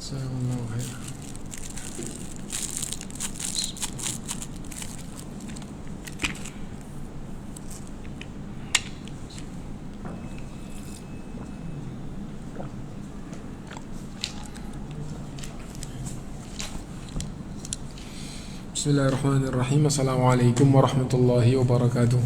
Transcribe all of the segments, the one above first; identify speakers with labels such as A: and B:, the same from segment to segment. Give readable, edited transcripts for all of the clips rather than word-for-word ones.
A: Jazakumullahu khairan. Bismillahirrahmanirrahim. Assalamualaikum warahmatullahi wabarakatuh.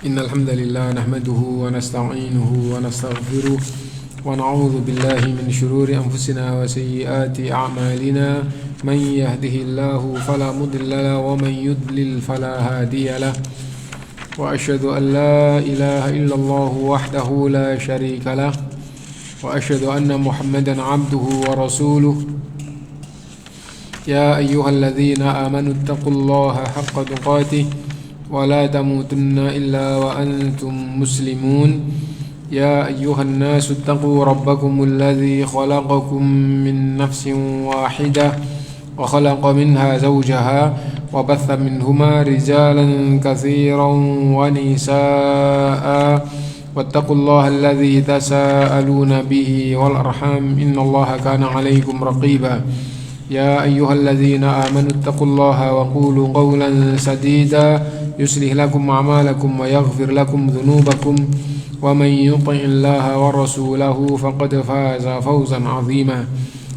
A: Innal hamdalillah nahmaduhu wa nasta'inuhu wa nastaghfiruh wa na'udzu billahi min shururi anfusina wa sayyiati a'malina man yahdihillahu fala mudilla lahu wa man yudlil fala hadiya lahu wa asyhadu an la ilaha illallah wahdahu la syarika lahu wa asyhadu anna Muhammadan 'abduhu wa rasuluh. Ya ayyuhalladzina amanu taqullaha haqqa tuqatih wa la tamutunna illa wa antum muslimun. Ya ayyuhan nasu taqu rabbakumul ladzi khalaqakum min nafsin wahidah wa khalaqa minha zawjaha wa batha minhuma rijalan katsiran wa nisaa'a wattaqullaha alladzi tasaaluna bihi wal arham innallaha kana 'alaikum raqiba. Ya ayyuhalladzina amanu taqullaha wa qulu qawlan sadida yuslih lakum a'malakum wa yaghfir lakum dhunubakum wa man yuti'illaha wa rasulahu faqad faza fawzan 'azima.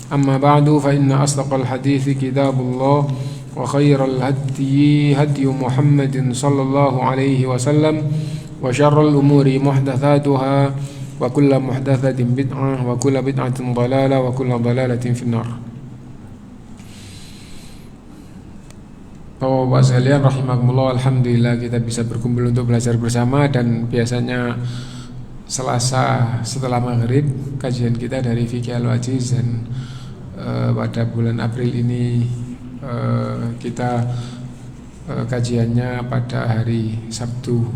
A: Amma ba'du fa inna asdaqal hadithi kitabullah wa khairal hadyi hadyu Muhammadin sallallahu alaihi wasallam wa syarrul umuri muhdatsatuha wa kullu muhdatsatin bid'ah wa kullu bid'atin dhalalah wa kullu dhalalatin finnar. Bapak-bapak sekalian rahimakumullah, alhamdulillah kita bisa berkumpul untuk belajar bersama. Dan biasanya Selasa setelah maghrib kajian kita dari Fiqh Al-Wajiz, dan pada bulan April ini kita kajiannya pada hari Sabtu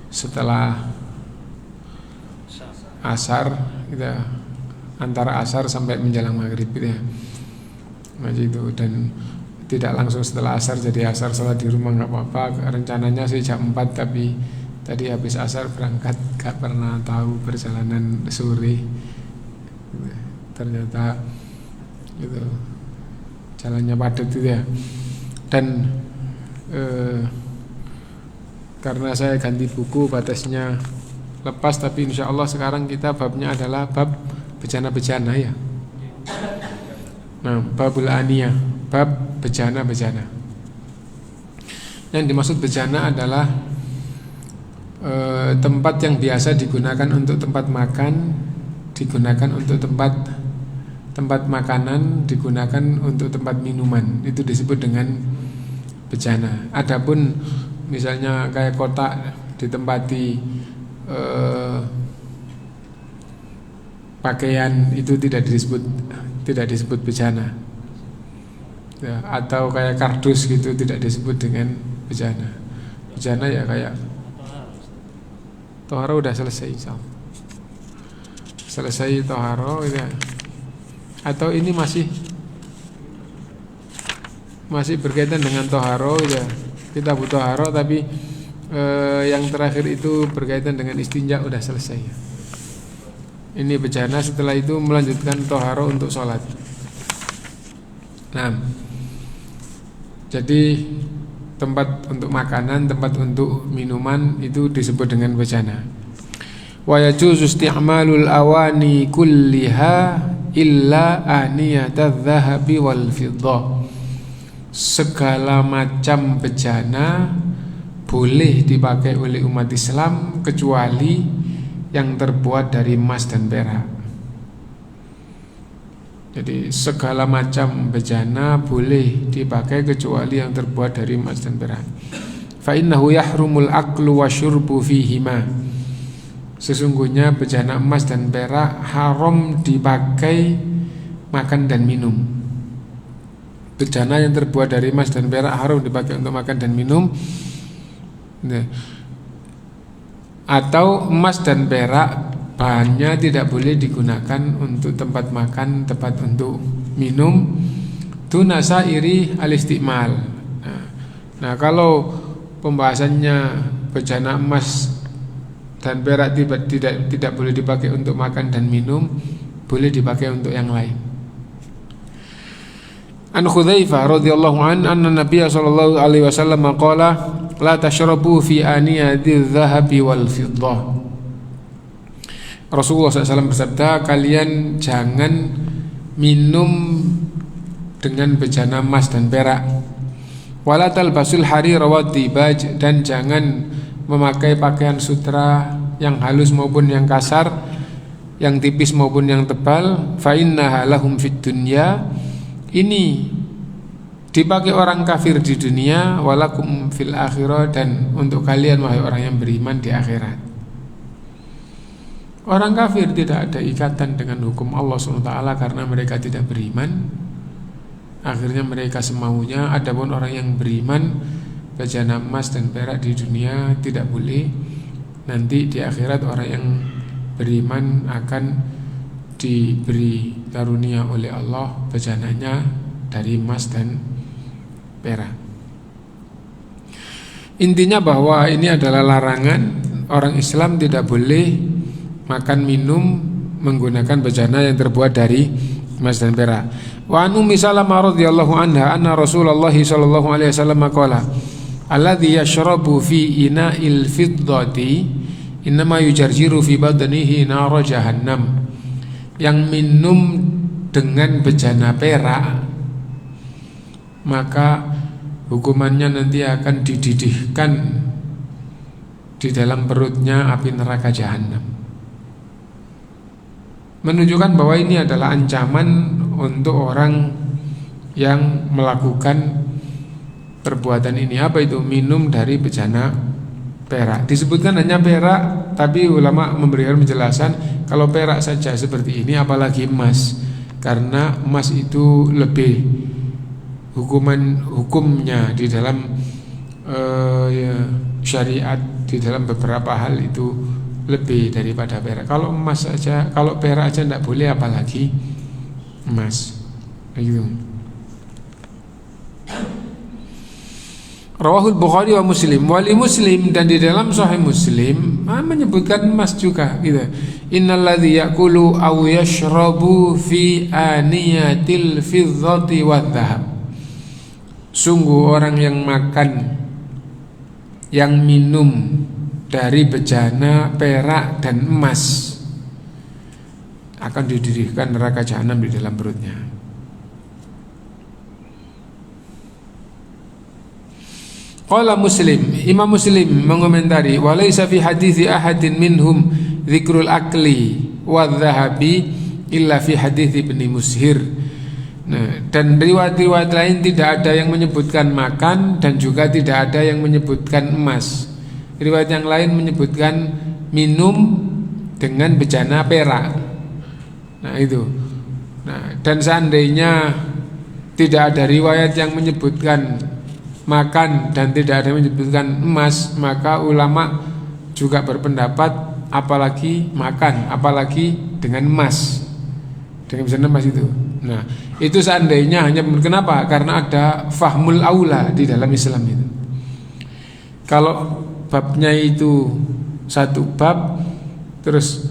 A: setelah asar, kita antara asar sampai menjelang maghrib gitu ya, ngaji itu. Dan tidak langsung setelah asar, jadi asar sholat di rumah nggak apa-apa. Rencananya sih jam 4, tapi tadi habis asar berangkat, gak pernah tahu perjalanan sore, ternyata gitu jalannya padat gitu ya. Dan karena saya ganti buku, batasnya lepas, tapi insya Allah sekarang kita babnya adalah bab bejana-bejana ya. Nah, babul aniyah, bab bejana-bejana. Yang dimaksud bejana adalah tempat yang biasa digunakan untuk tempat makan, digunakan untuk tempat makanan, digunakan untuk tempat minuman. Itu disebut dengan bejana. Adapun misalnya kayak kotak ditempati pakaian, itu tidak disebut bejana ya. Atau kayak kardus gitu tidak disebut dengan bejana. Bejana ya kayak toharo udah selesai, selesai toharo ya. Atau ini masih berkaitan dengan toharo ya. Kita butuh toharo, tapi yang terakhir itu berkaitan dengan istinja, udah selesai ya. Ini bejana, setelah itu melanjutkan toharo untuk sholat. Nah, jadi tempat untuk makanan, tempat untuk minuman itu disebut dengan bejana. Wa yajuzu isti'malul awani kulliha illa aniyatadz dzahabi wal fiddah. Segala macam bejana boleh dipakai oleh umat Islam kecuali yang terbuat dari emas dan perak. Jadi segala macam bejana boleh dipakai kecuali yang terbuat dari emas dan perak. Fa innahu yahrumul aklu wa syurbu fihima. Sesungguhnya bejana emas dan perak haram dipakai makan dan minum. Bejana yang terbuat dari emas dan perak haram dipakai untuk makan dan minum. Atau emas dan perak bahannya tidak boleh digunakan untuk tempat makan, tempat untuk minum. Tunasa iri al-istimal. Nah, kalau pembahasannya bejana emas dan perak tidak boleh dipakai untuk makan dan minum, boleh dipakai untuk yang lain. An Hudzaifah radhiyallahu anna Nabiy sallallahu alaihi wasallam qala la tashrabu fi aniyadil dhahabi wal fiddah. Rasulullah SAW bersabda, kalian jangan minum dengan bejana emas dan perak. Wala talbasul harira wad dibaj, dan jangan memakai pakaian sutra yang halus maupun yang kasar, yang tipis maupun yang tebal. Fa innaha lahum fid dunya, ini dipakai orang kafir di dunia, walakum fil akhirah, dan untuk kalian wahai orang yang beriman di akhirat. Orang kafir tidak ada ikatan dengan hukum Allah SWT karena mereka tidak beriman. Akhirnya mereka semaunya. Adapun orang yang beriman, bejana emas dan perak di dunia tidak boleh. Nanti di akhirat orang yang beriman akan diberi karunia oleh Allah bejananya dari emas dan perak. Intinya bahwa ini adalah larangan. Orang Islam tidak boleh makan minum menggunakan bejana yang terbuat dari emas dan perak. Wa an Ummi Salamah radhiyallahu anha anna Rasulullah sallallahu alaihi wasallam qala alladhi yashrabu fi ina'il fiddati innama yujarjiru fi badanihi nar jahannam. Yang minum dengan bejana perak, maka hukumannya nanti akan dididihkan di dalam perutnya api neraka jahanam. Menunjukkan bahwa ini adalah ancaman untuk orang yang melakukan perbuatan ini. Apa itu? Minum dari bejana perak. Disebutkan hanya perak, tapi ulama memberikan penjelasan kalau perak saja seperti ini, apalagi emas. Karena emas itu lebih hukumnya di dalam syariat, di dalam beberapa hal itu lebih daripada perak. Kalau emas saja, kalau perak aja tidak boleh, apalagi emas. Gitu. Rawahul Bukhari wa Muslim. Wali Muslim, dan di dalam Sahih Muslim menyebutkan emas juga. Gitu. Innalladzi ya'kulu aw yashrabu fi aniyatil fiddati wadh-dhahab. Sungguh orang yang makan, yang minum dari bejana perak dan emas akan didirikan neraka jahanam di dalam perutnya. Qala Muslim, Imam Muslim mengomentari, walaysa fi hadithi ahadin minhum dzikrul akli wadh-dhahabi illa fi hadithi Ibnu Mushir. Nah, dan riwayat-riwayat lain tidak ada yang menyebutkan makan dan juga tidak ada yang menyebutkan emas. Riwayat yang lain menyebutkan minum dengan bejana perak. Nah itu. Nah, dan seandainya tidak ada riwayat yang menyebutkan makan dan tidak ada yang menyebutkan emas, maka ulama juga berpendapat apalagi makan, apalagi dengan emas, dengan bejana emas itu. Nah, itu seandainya hanya, kenapa? Karena ada fahmul aula di dalam Islam itu. Kalau babnya itu satu bab, terus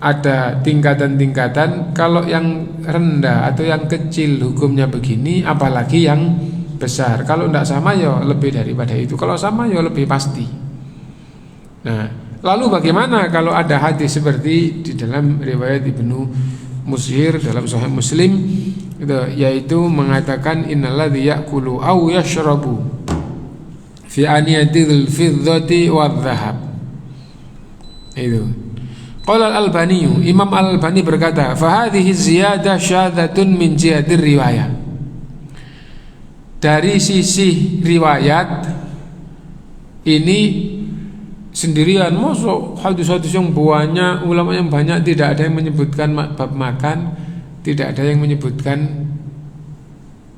A: ada tingkatan-tingkatan. Kalau yang rendah atau yang kecil hukumnya begini, apalagi yang besar. Kalau tidak sama ya lebih daripada itu. Kalau sama ya lebih pasti. Nah, lalu bagaimana kalau ada hadis seperti di dalam riwayat Ibnu Mushir dalam Sahih Muslim, yaitu mengatakan innalladzi ya'kulu aw yashrabu fi aniyatil fiddati wadh-dhahab. Itu. Qala Al-Albani, Imam Al-Albani berkata, fa hadhihi ziyadah syadzatun min jihadir riwayah. Dari sisi riwayat ini sendirian, masuk hadis-hadis yang banyak, ulama yang banyak tidak ada yang menyebutkan bab makan, tidak ada yang menyebutkan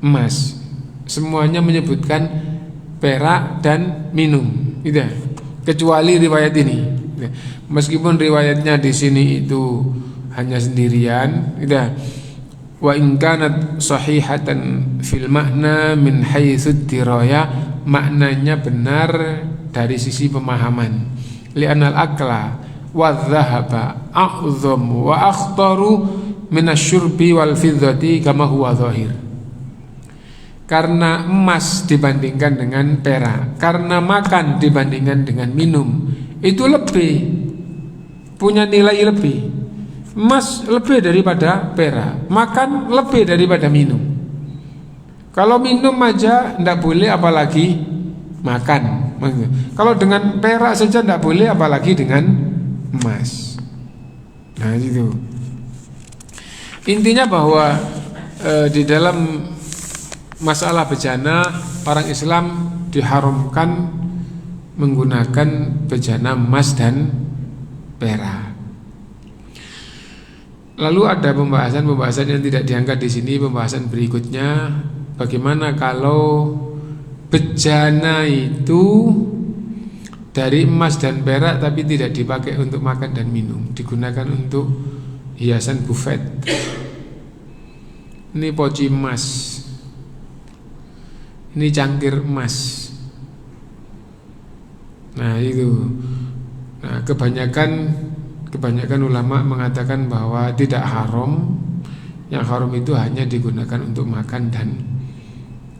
A: emas. Semuanya menyebutkan perak dan minum, gitu. Kecuali riwayat ini. Meskipun riwayatnya di sini itu hanya sendirian, gitu. Wa in kanat sahihatan fil makna min haitsu diraya, maknanya benar dari sisi pemahaman. li'anal akla wa dhahaba a'zamu wa akhtaru minasyurbi wal fiddati kama huwa zahir. Karena emas dibandingkan dengan perak, karena makan dibandingkan dengan minum, itu lebih punya nilai lebih. Emas lebih daripada perak, makan lebih daripada minum. Kalau minum aja tidak boleh, apalagi makan. Kalau dengan perak saja tidak boleh, apalagi dengan emas. Nah itu intinya, bahwa di dalam masalah bejana, orang Islam diharamkan menggunakan bejana emas dan perak. Lalu ada pembahasan yang tidak diangkat di sini. Pembahasan berikutnya, bagaimana kalau bejana itu dari emas dan perak tapi tidak dipakai untuk makan dan minum, digunakan untuk hiasan buffet. Ini poci emas, ini cangkir emas. Nah itu. Nah kebanyakan ulama mengatakan bahwa tidak haram. Yang haram itu hanya digunakan untuk makan dan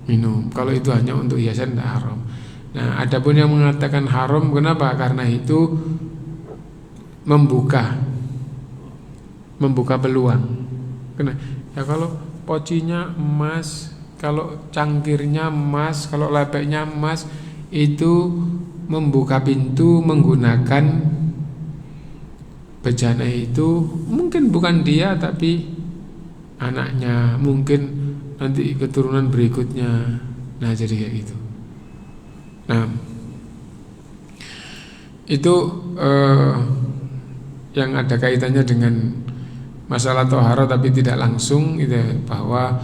A: minum. Kalau itu hanya untuk hiasan, tidak haram. Nah adapun yang mengatakan haram, kenapa? Karena itu membuka peluang. Ya kalau pocinya emas, kalau cangkirnya emas, kalau lepeknya emas, itu membuka pintu menggunakan bejana itu. Mungkin bukan dia, tapi anaknya, mungkin nanti keturunan berikutnya. Nah jadi kayak gitu. Nah itu yang ada kaitannya dengan masalah tohara, tapi tidak langsung gitu, bahwa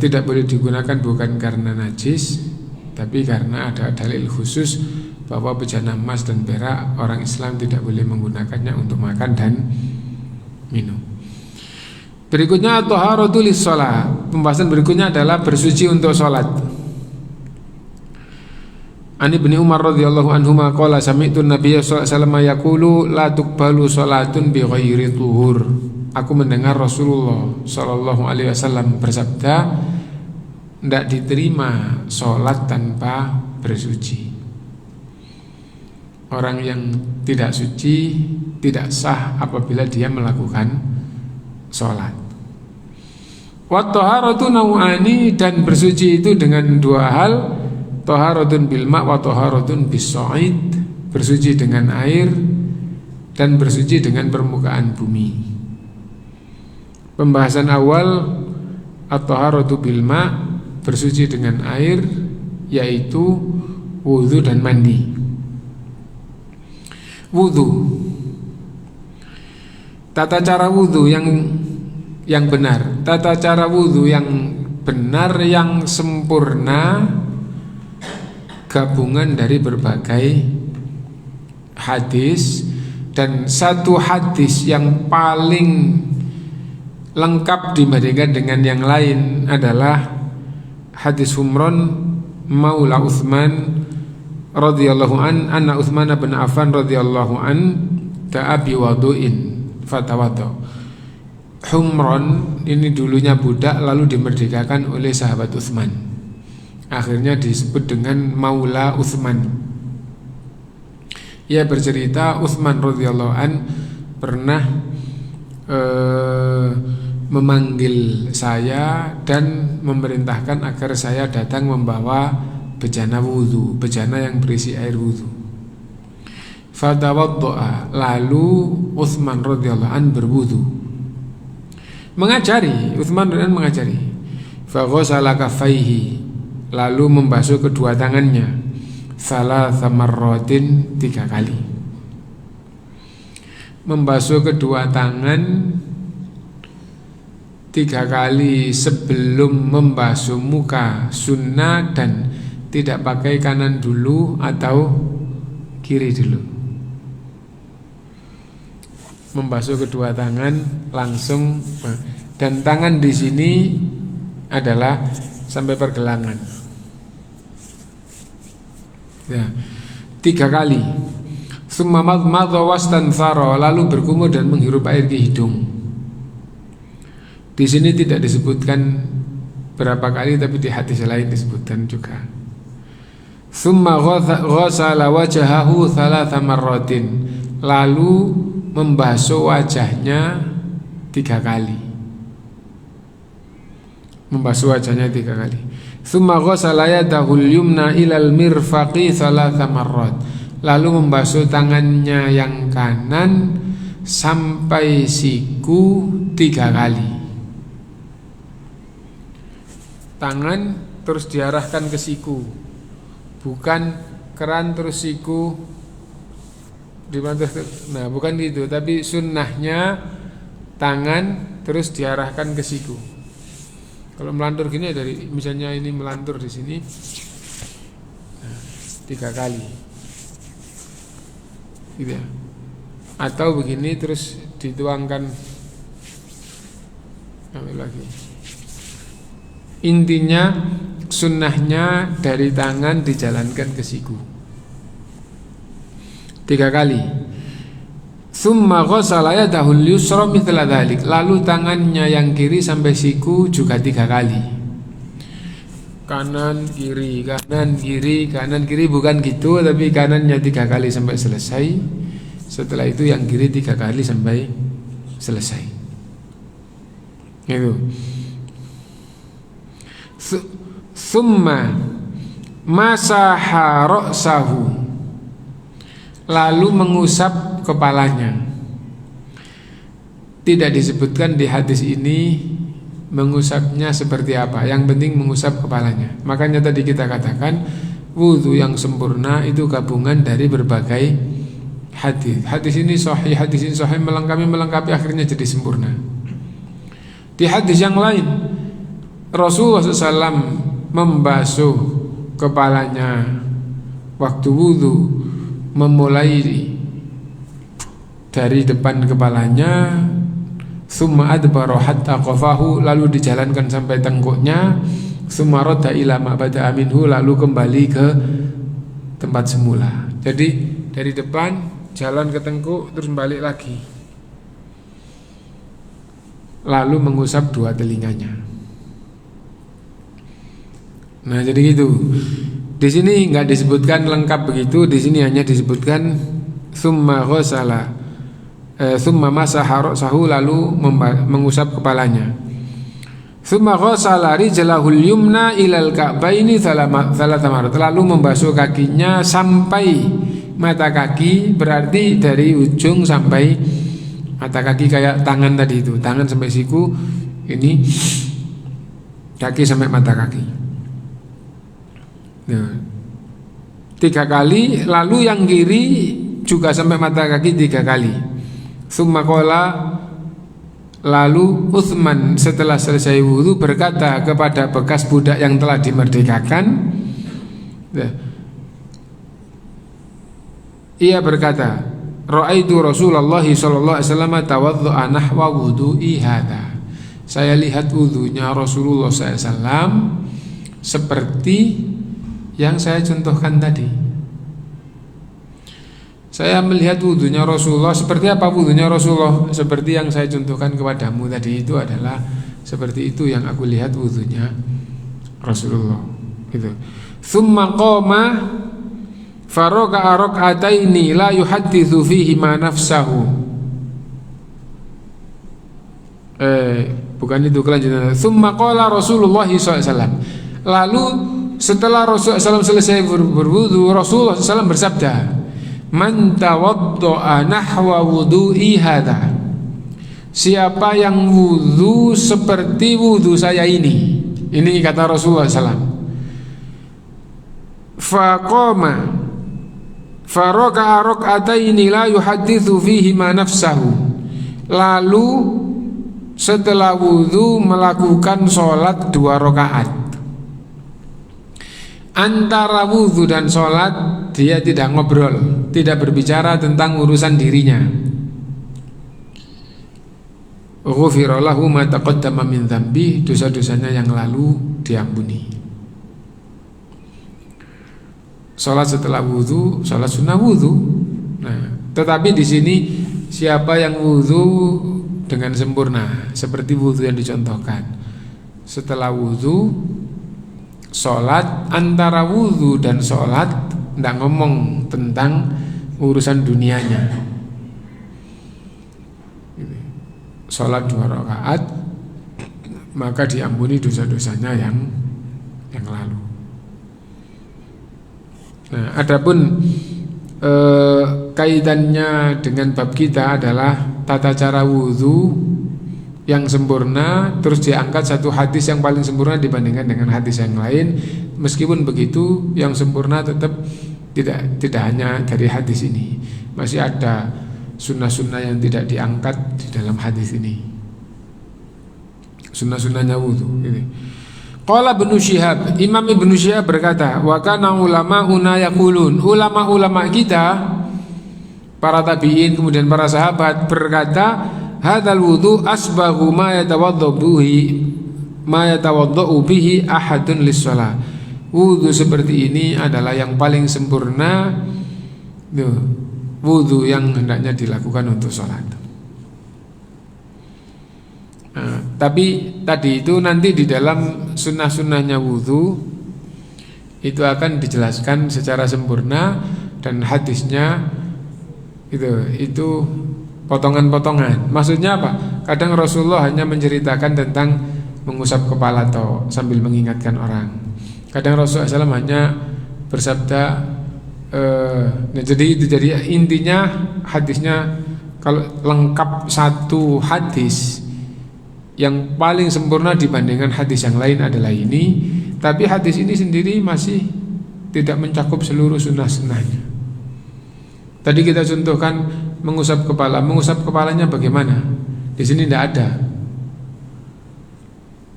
A: tidak boleh digunakan bukan karena najis, tapi karena ada dalil khusus bahwa bejana emas dan perak orang Islam tidak boleh menggunakannya untuk makan dan minum. Berikutnya at-taharatu lis-shalah. Pembahasan berikutnya adalah bersuci untuk sholat. Ani bin Umar radhiyallahu anhuma qala sami'tu an-nabiyya sallallahu alaihi wasallam yaqulu la tuqbalu salatun bi ghairi tuhur. Aku mendengar Rasulullah sallallahu alaihi wasallam bersabda, tidak diterima sholat tanpa bersuci. Orang yang tidak suci tidak sah apabila dia melakukan sholat. Wa taharatu nau'ani, dan bersuci itu dengan dua hal, taharatun bil ma' wa taharatun bis sa'id, bersuci dengan air dan bersuci dengan permukaan bumi. Pembahasan awal at-taharatu bil ma', bersuci dengan air, yaitu wudu dan mandi. Wudu, tata cara wudu yang benar, tata cara wudu yang benar, yang sempurna, gabungan dari berbagai hadis, dan satu hadis yang paling lengkap dibandingkan dengan yang lain adalah hadis Humran Maula Utsman radhiyallahu anna Utsman bin Affan radhiyallahu an da'a bi wudu'in fatawadda. Humran ini dulunya budak lalu dimerdekakan oleh sahabat Utsman. Akhirnya disebut dengan Maula Utsman. Ia bercerita Utsman radhiyallahu an pernah memanggil saya dan memerintahkan agar saya datang membawa bejana wudu, bejana yang berisi air wudu. Fatawaddo'a, lalu Utsman radhiyallahu an berwudu. Utsman radhiyallahu an mengajari. Faghasala kaffaihi, lalu membasuh kedua tangannya. Salatsa marratin, 3 kali. Membasuh kedua tangan 3 kali sebelum membasuh muka sunnah, dan tidak pakai kanan dulu atau kiri dulu. Membasuh kedua tangan langsung, dan tangan di sini adalah sampai pergelangan. Ya, 3 kali. Tsumma madmadha wastanthara, lalu berkumur dan menghirup air ke hidung. Di sini tidak disebutkan berapa kali, tapi di hadis lain disebutkan juga. Tsumma ghasala wajhahu thalatha marratin, lalu membasuh wajahnya 3 kali. Membasuh wajahnya 3 kali. Tsumma ghasala yadahu al-yumna ilal mirfaqi thalatha marrat, lalu membasuh tangannya yang kanan sampai siku 3 kali. Tangan terus diarahkan ke siku, bukan keran terus siku dibantu. Nah, bukan gitu, tapi sunnahnya tangan terus diarahkan ke siku. Kalau melantur gini dari misalnya ini melantur di sini 3 kali, gitu ya. Atau begini terus dituangkan, ambil lagi. Intinya sunnahnya dari tangan dijalankan ke siku 3 kali. Tsumma ghasala yadahu al-yusra mithla dzalik, lalu tangannya yang kiri sampai siku juga 3 kali. Kanan kiri, kanan kiri, kanan kiri, bukan gitu, tapi kanannya 3 kali sampai selesai. Setelah itu yang kiri 3 kali sampai selesai. Itu. Tsumma masaha ra'sahu, lalu mengusap kepalanya. Tidak disebutkan di hadis ini mengusapnya seperti apa, yang penting mengusap kepalanya. Makanya tadi kita katakan wudu yang sempurna itu gabungan dari berbagai hadis. Hadis ini sahih, melengkapi akhirnya jadi sempurna. Di hadis yang lain Rasulullah SAW membasuh kepalanya waktu wudu, memulai dari depan kepalanya, summa adbara hatta qafahu, lalu dijalankan sampai tengkuknya, summa radda ila ma bada'a minhu, lalu kembali ke tempat semula. Jadi dari depan jalan ke tengkuk terus balik lagi, lalu mengusap 2 telinganya. Nah, jadi gitu. Di sini nggak disebutkan lengkap begitu. Di sini hanya disebutkan summa ghasala, summa masaha ra'sahu, lalu mengusap kepalanya. Summa ghasala rijlahul yumna ilal ka'baini thalatha marrat, lalu membasuh kakinya sampai mata kaki, berarti dari ujung sampai mata kaki, kayak tangan tadi itu, tangan sampai siku, ini kaki sampai mata kaki. Nah, 3 kali, lalu yang kiri juga sampai mata kaki 3 kali. Tsumma qala, lalu Utsman setelah selesai wudu berkata kepada bekas budak yang telah dimerdekakan, ia berkata, ra'aitu Rasulullah sallallahu alaihi wasallam tawaddu'a nahwa wudu'i hadza. Saya lihat wudunya Rasulullah SAW seperti yang saya contohkan tadi. Saya melihat wudunya Rasulullah. Seperti apa wudunya Rasulullah? Seperti yang saya contohkan kepadamu tadi, itu adalah seperti itu yang aku lihat wudunya Rasulullah. Gitu. Tsumma qama faraka rak'ataini la yuhadditsu fihi ma nafsahu. Bukan itu kelanjutan. Tsumma qala Rasulullah SAW. Lalu setelah Rasulullah SAW selesai berwudu, Rasulullah SAW bersabda, man tawaddo'a nahwa wudu'i hadha, siapa yang wudu seperti wudu saya ini kata Rasulullah SAW, faqama faraka'a rak'ataini la yuhadditsu fihi ma nafsahu, lalu setelah wudu melakukan sholat 2 rakaat. Antara wudhu dan sholat dia tidak ngobrol, tidak berbicara tentang urusan dirinya. Ghufira lahu ma taqaddama min dzambi, dosa-dosanya yang lalu diampuni. Sholat setelah wudhu, sholat sunnah wudhu, Nah, tetapi di sini siapa yang wudhu dengan sempurna seperti wudhu yang dicontohkan. Setelah wudhu, sholat, antara wudhu dan sholat tidak ngomong tentang urusan dunianya. Sholat 2 rakaat, maka diampuni dosa-dosanya yang lalu. Nah, adapun kaitannya dengan bab kita adalah tata cara wudhu yang sempurna, terus diangkat satu hadis yang paling sempurna dibandingkan dengan hadis yang lain. Meskipun begitu, yang sempurna tetap tidak hanya dari hadis ini, masih ada sunnah-sunnah yang tidak diangkat di dalam hadis ini. Sunnah-sunnahnya wudhu ini. Qala Ibnu Syihab, Imam Ibnu Syihab berkata, wa kana ulama'una yaqulun, ulama-ulama kita, para tabi'in kemudian para sahabat berkata, hadzal wudu asbaghu ma yatawaddau bihi ahadun lis-shalah. Wudu seperti ini adalah yang paling sempurna, wudu yang hendaknya dilakukan untuk sholat. Nah, tapi tadi itu nanti di dalam sunnah-sunnahnya wudhu itu akan dijelaskan secara sempurna, dan hadisnya itu potongan-potongan. Maksudnya apa? Kadang Rasulullah hanya menceritakan tentang mengusap kepala atau sambil mengingatkan orang. Kadang Rasulullah SAW hanya bersabda. Jadi intinya hadisnya, kalau lengkap satu hadis yang paling sempurna dibandingkan hadis yang lain adalah ini. Tapi hadis ini sendiri masih tidak mencakup seluruh sunnah-sunnahnya. Tadi kita contohkan mengusap kepala. Mengusap kepalanya bagaimana? Di sini tidak ada.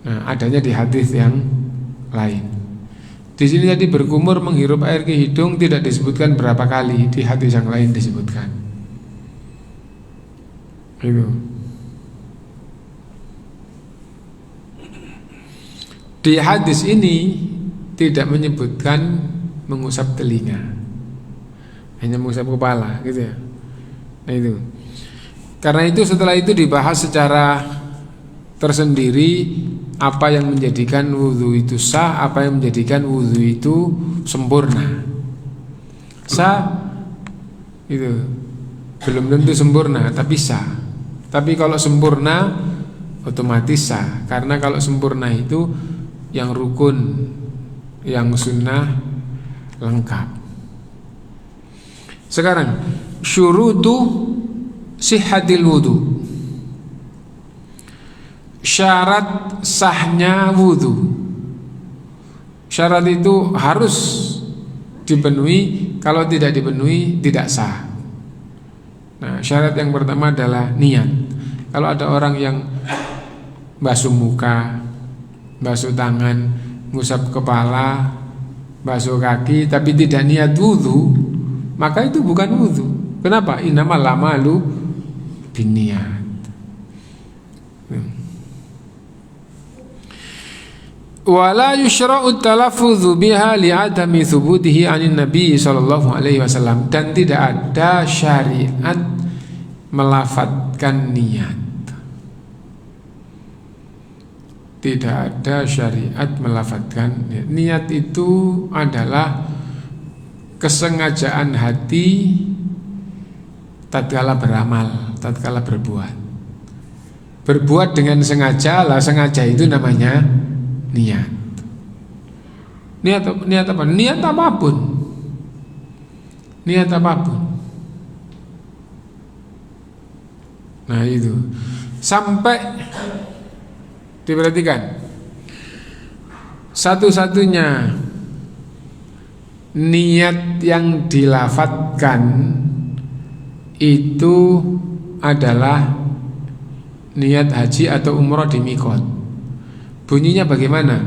A: Nah, adanya di hadis yang lain. Di sini tadi berkumur, menghirup air ke hidung tidak disebutkan berapa kali, di hadis yang lain disebutkan. Itu. Di hadis ini tidak menyebutkan mengusap telinga, hanya mengusap kepala, gitu ya. Nah itu. Karena itu setelah itu dibahas secara tersendiri apa yang menjadikan wudhu itu sah, apa yang menjadikan wudhu itu sempurna. Sah itu belum tentu sempurna, tapi sah. Tapi kalau sempurna otomatis sah, karena kalau sempurna itu yang rukun, yang sunnah lengkap. Sekarang syurutu sihhatil wudu, syarat sahnya wudu. Syarat itu harus dipenuhi, kalau tidak dipenuhi tidak sah. Nah, syarat yang pertama adalah niat. Kalau ada orang yang basuh muka, basuh tangan, ngusap kepala, basuh kaki, tapi tidak niat wudu, maka itu bukan wudu. Kenapa? Innamal a'malu binniyat. Wala yushra'u talaffudzu biha li'adami thubutihi 'anin nabi sallallahu alaihi wasallam, dan tidak ada syariat melafadzkan niat. Tidak ada syariat melafadzkan niat. Niat itu adalah kesengajaan hati tatkala beramal, tatkala berbuat. Berbuat dengan sengaja, lah sengaja itu namanya niat. Niat apa? Niat apapun. Niat apapun. Nah itu. Sampai diperhatikan, satu-satunya niat yang dilafadzkan itu adalah niat haji atau umrah di miqat. Bunyinya bagaimana?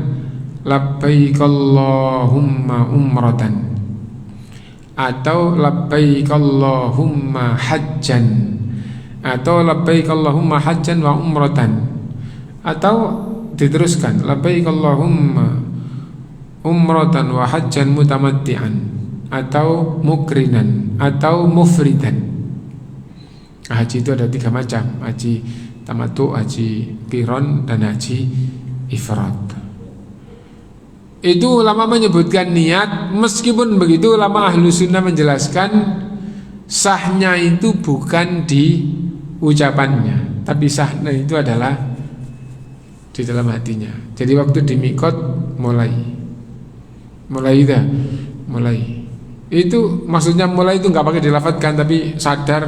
A: Labbaik Allahumma umratan, atau labbaik Allahumma hajjan, atau labbaik Allahumma hajjan wa umratan, atau diteruskan labbaik Allahumma umratan wa hajjan mutamatti'an, atau mukrinan atau mufridan. Haji itu ada 3 macam, haji tamattu, haji qiron, dan haji ifrad. Itu ulama menyebutkan niat. Meskipun begitu, ulama ahlu sunnah menjelaskan sahnya itu bukan di ucapannya, tapi sahnya itu adalah di dalam hatinya. Jadi waktu di mikot mulai itu maksudnya mulai itu nggak pakai dilafadzkan, tapi sadar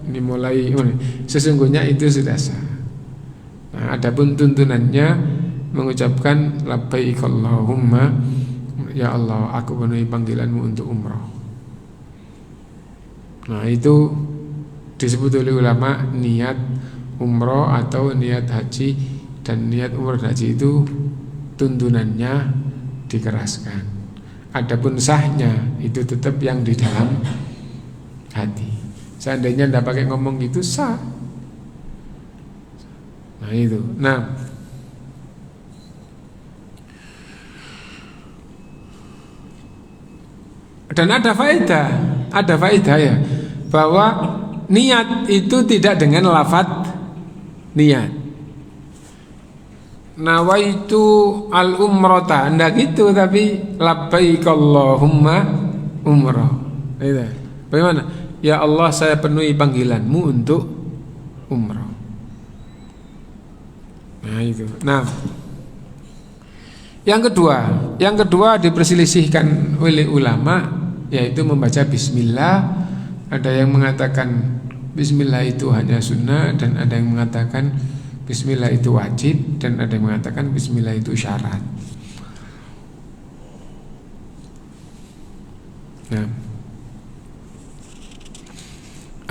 A: ini mulai. Sesungguhnya itu sudah sah. Nah, adapun tuntunannya mengucapkan labbaik Allahumma, ya Allah, aku penuhi panggilanmu untuk umrah. Nah, itu disebut oleh ulama niat umrah atau niat haji. Dan niat umrah dan haji itu tuntunannya dikeraskan. Adapun sahnya itu tetap yang di dalam hati. Seandainya tidak pakai ngomong gitu sah. Nah itu. Nah, dan ada faedah ya, bahwa niat itu tidak dengan lafadz niat. Nawaitu al-umrata, enggak gitu, tapi labbaik Allahumma umrah. Itu. Bagaimana? Ya Allah, saya penuhi panggilanmu untuk umrah. Nah itu. Nah, yang kedua diperselisihkan oleh ulama, yaitu membaca bismillah. Ada yang mengatakan bismillah itu hanya sunnah, dan ada yang mengatakan bismillah itu wajib, dan ada yang mengatakan bismillah itu syarat. Nah,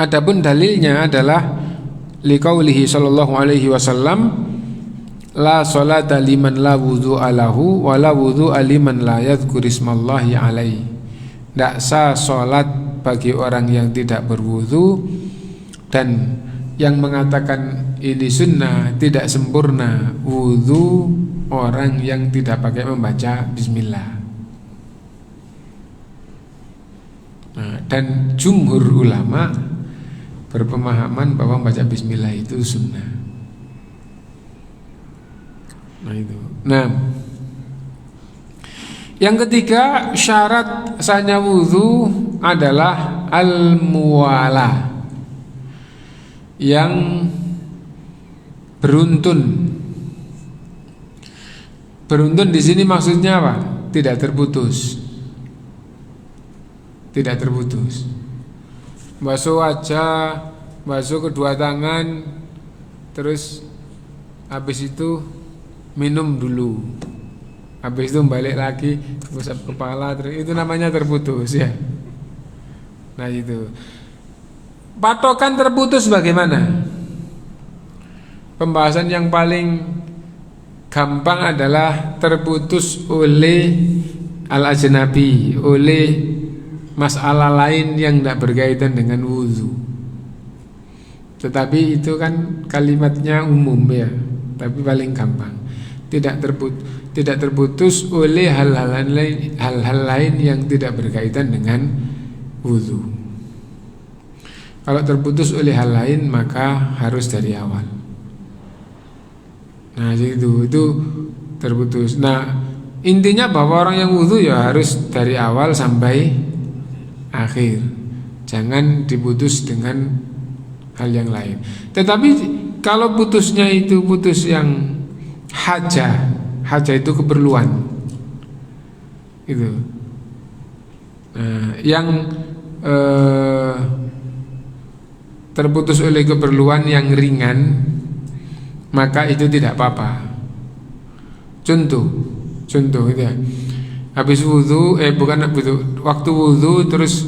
A: adapun dalilnya adalah liqaulihi sallallahu alaihi wasallam, la salata liman la wudhu'a lahu wa la wudhu'a liman la yadhkur ismallahi alaihi. Tidak sah salat bagi orang yang tidak berwudu, dan yang mengatakan ini sunnah tidak sempurna wudu orang yang tidak pakai membaca bismillah. Nah, dan jumhur ulama berpemahaman bahwa membaca bismillah itu sunnah. Nah itu. Nah, yang ketiga syarat sahnya wudu adalah al-muwalah, yang beruntun. Beruntun di sini maksudnya apa? Tidak terputus. Basuh wajah, basuh kedua tangan, terus habis itu minum dulu. Habis itu balik lagi, usap kepala, terus itu namanya terputus ya. Nah itu. Patokan terputus bagaimana? Pembahasan yang paling gampang adalah terputus oleh al-ajnabi, oleh masalah lain yang tidak berkaitan dengan wudu. Tetapi itu kan kalimatnya umum ya, tapi paling gampang. Tidak terputus oleh hal-hal lain yang tidak berkaitan dengan wudu. Kalau terputus oleh hal lain maka harus dari awal. Nah itu terputus. Nah intinya bahwa orang yang wudu ya harus dari awal sampai akhir. Jangan diputus dengan hal yang lain. Tetapi kalau putusnya itu putus yang hajah itu keperluan. Itu. Nah, yang terputus oleh keperluan yang ringan, maka itu tidak apa-apa. Contoh itu ya. Habis wudu, waktu wudu terus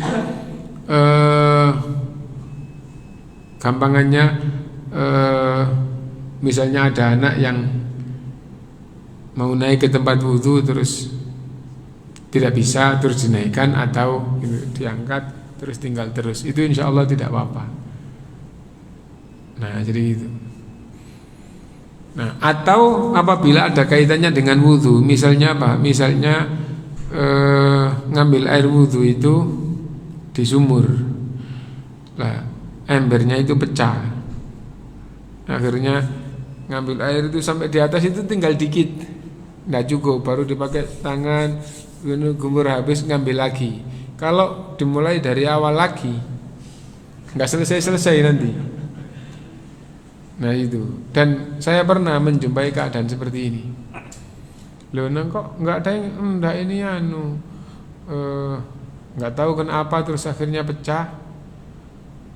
A: gampangannya misalnya ada anak yang mau naik ke tempat wudu terus tidak bisa, terus dinaikkan atau diangkat terus tinggal terus, itu insya Allah tidak apa-apa. Nah jadi itu. Nah atau apabila ada kaitannya dengan wudu, misalnya apa? Misalnya ngambil air wudhu itu di sumur. Lah, embernya itu pecah. Akhirnya ngambil air itu sampai di atas itu tinggal dikit, nggak cukup, baru dipakai tangan, gumur habis ngambil lagi. Kalau dimulai dari awal lagi, nggak selesai nanti. Nah itu. Dan saya pernah menjumpai keadaan seperti ini. Loh, kok nggak ada yang enggak ini nggak tahu kenapa terus akhirnya pecah.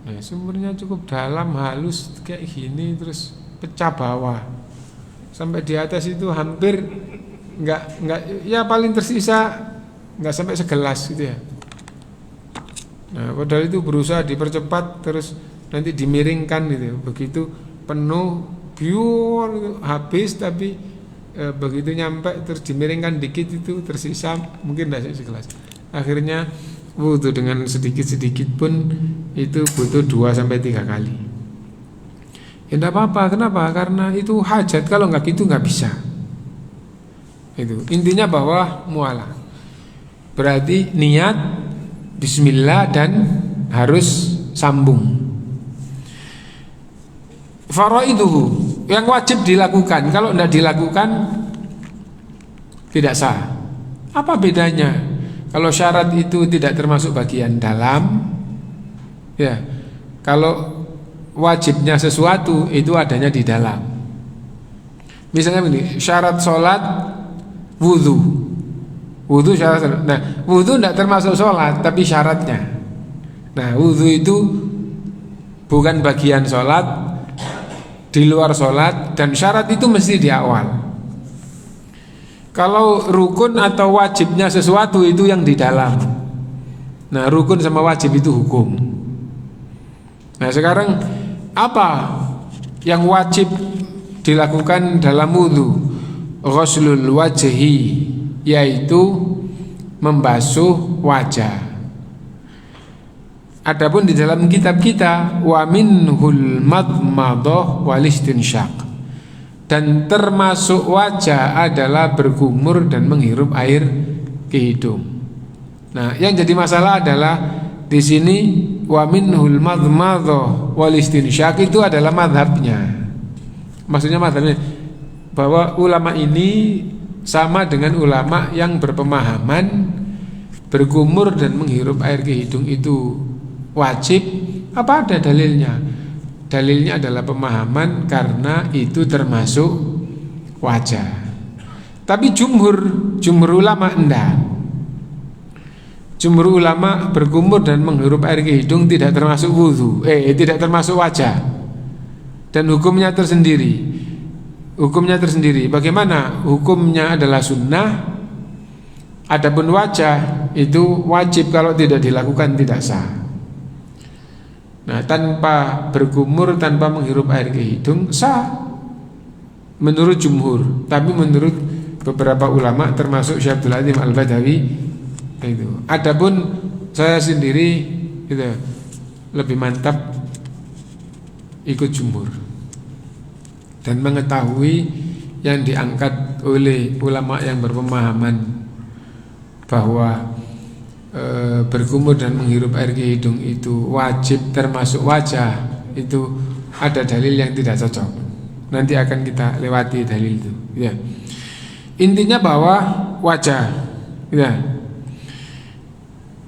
A: Nah, sumurnya cukup dalam, halus kayak gini, terus pecah bawah sampai di atas itu hampir nggak ya paling tersisa nggak sampai segelas gitu ya. Nah, padahal itu berusaha dipercepat terus nanti dimiringkan gitu. Begitu penuh biur habis, tapi begitu nyampe terus dimiringkan dikit itu tersisa mungkin tidak segelas. Akhirnya wudhu dengan sedikit-sedikit pun itu butuh 2-3 kali. Ya tidak apa-apa, kenapa? Karena itu hajat, kalau nggak gitu nggak bisa. Itu intinya bahwa mualah berarti niat bismillah dan harus sambung. Faraiduhu, yang wajib dilakukan, kalau tidak dilakukan tidak sah. Apa bedanya? Kalau syarat itu tidak termasuk bagian dalam, ya. Kalau wajibnya sesuatu itu adanya di dalam. Misalnya begini, syarat sholat wudhu. Wudhu syarat sholat. Nah, wudhu tidak termasuk sholat, tapi syaratnya. Nah, wudhu itu bukan bagian sholat, di luar sholat, dan syarat itu mesti di awal. Kalau rukun atau wajibnya sesuatu itu yang di dalam. Nah, rukun sama wajib itu hukum. Nah, sekarang apa yang wajib dilakukan dalam wudhu? Ghuslul wajhi, yaitu membasuh wajah. Adapun di dalam kitab kita, wa minhul madmadah wal istinsyaq, dan termasuk wajah adalah berkumur dan menghirup air ke hidung. Nah, yang jadi masalah adalah di sini wa minhul madmadah wal istinsyaq itu adalah madhabnya. Maksudnya madhabnya bahwa ulama ini sama dengan ulama yang berpemahaman berkumur dan menghirup air ke hidung itu wajib. Apa ada dalilnya? Dalilnya adalah pemahaman karena itu termasuk wajah. Tapi jumhur ulama enggak. Jumhur ulama berkumur dan menghirup air ke hidung tidak termasuk wudhu, tidak termasuk wajah. Dan hukumnya tersendiri. Hukumnya tersendiri. Bagaimana? Hukumnya adalah sunnah. Adapun wajah itu wajib, kalau tidak dilakukan tidak sah. Nah, tanpa berkumur, tanpa menghirup air ke hidung sah menurut jumhur. Tapi menurut beberapa ulama termasuk Syekh Abdul Latif Al-Badawi itu. Adapun saya sendiri itu lebih mantap ikut jumhur dan mengetahui yang diangkat oleh ulama yang berpemahaman bahwa berkumur dan menghirup air ke hidung itu wajib termasuk wajah, itu ada dalil yang tidak cocok. Nanti akan kita lewati dalil itu ya. Intinya bahwa wajah ya.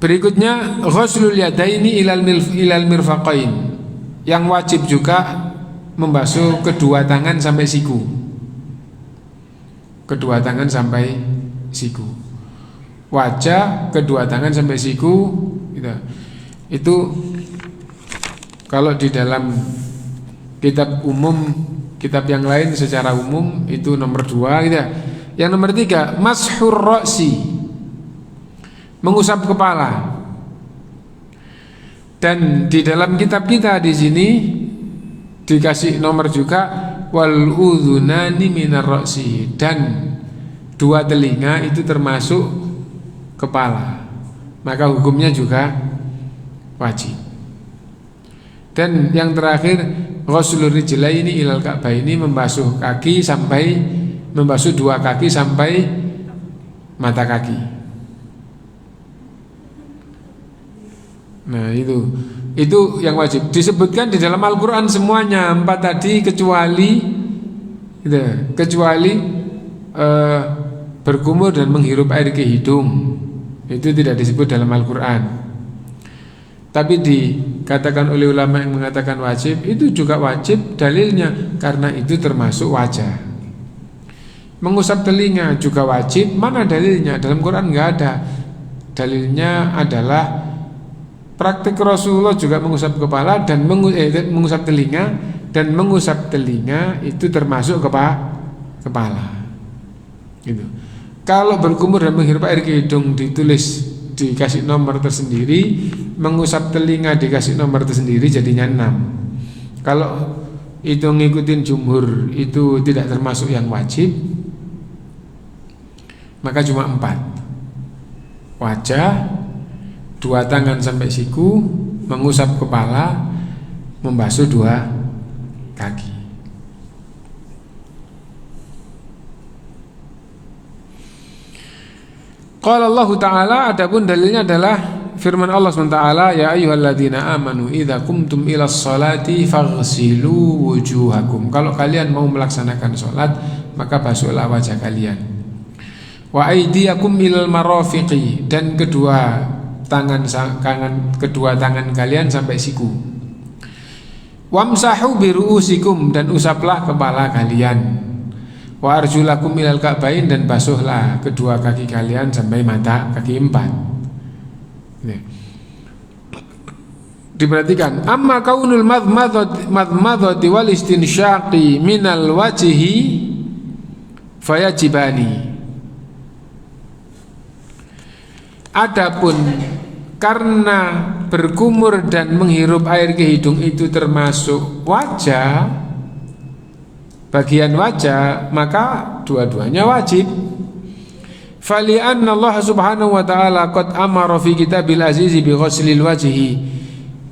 A: Berikutnya ghuslul yadaini ilal mirfaqain, yang wajib juga membasuh kedua tangan sampai siku. Kedua tangan sampai siku. Wajah, kedua tangan sampai siku gitu. Itu kalau di dalam kitab umum, kitab yang lain secara umum itu nomor 2 gitu. Yang nomor 3 mashur ra'si, mengusap kepala. Dan di dalam kitab kita di sini dikasih nomor juga wal udhunani minar ra'si, dan 2 telinga itu termasuk kepala, maka hukumnya juga wajib. Dan yang terakhir ghuslur rijlaini ilal ka'baini, membasuh kaki sampai, membasuh 2 kaki sampai mata kaki. Nah itu yang wajib. Disebutkan di dalam Al-Quran semuanya 4 tadi kecuali gitu, kecuali berkumur dan menghirup air ke hidung. Itu tidak disebut dalam Al-Quran. Tapi dikatakan oleh ulama yang mengatakan wajib, itu juga wajib dalilnya karena itu termasuk wajah. Mengusap telinga juga wajib, mana dalilnya? Dalam Quran nggak ada. Dalilnya adalah praktik Rasulullah juga mengusap kepala dan mengusap telinga, dan mengusap telinga itu termasuk kepala. Gitu. Kalau berkumur dan menghirup air ke hidung ditulis dikasih nomor tersendiri, mengusap telinga dikasih nomor tersendiri, jadinya 6. Kalau itu ngikutin jumhur itu tidak termasuk yang wajib, maka cuma 4. Wajah, 2 tangan sampai siku, mengusap kepala, membasuh 2 kaki. Qala Allah Ta'ala, adapun dalilnya adalah firman Allah SWT, ya ayyuhalladzina amanu idza qumtum ilas salati faghsilu wujuhakum. Kalau kalian mau melaksanakan salat, maka basuhlah wajah kalian. Wa aydiyakum ilal marafiqi, dan kedua tangan kalian sampai siku. Wamsahu biruusikum, dan usaplah kepala kalian. Wa arjulakum ilal ka'bain, dan basuhlah kedua kaki kalian sampai mata kaki 4. Diperhatikan, amma kaunul madmadhati wal istinsyaqi minal wajhi fayajibani. Adapun karena berkumur dan menghirup air ke hidung itu termasuk wajah, bagian wajah, maka dua-duanya wajib. Fali anna Allah subhanahu wa ta'ala qad amara fi kitabil azizi bi ghuslil wajhi.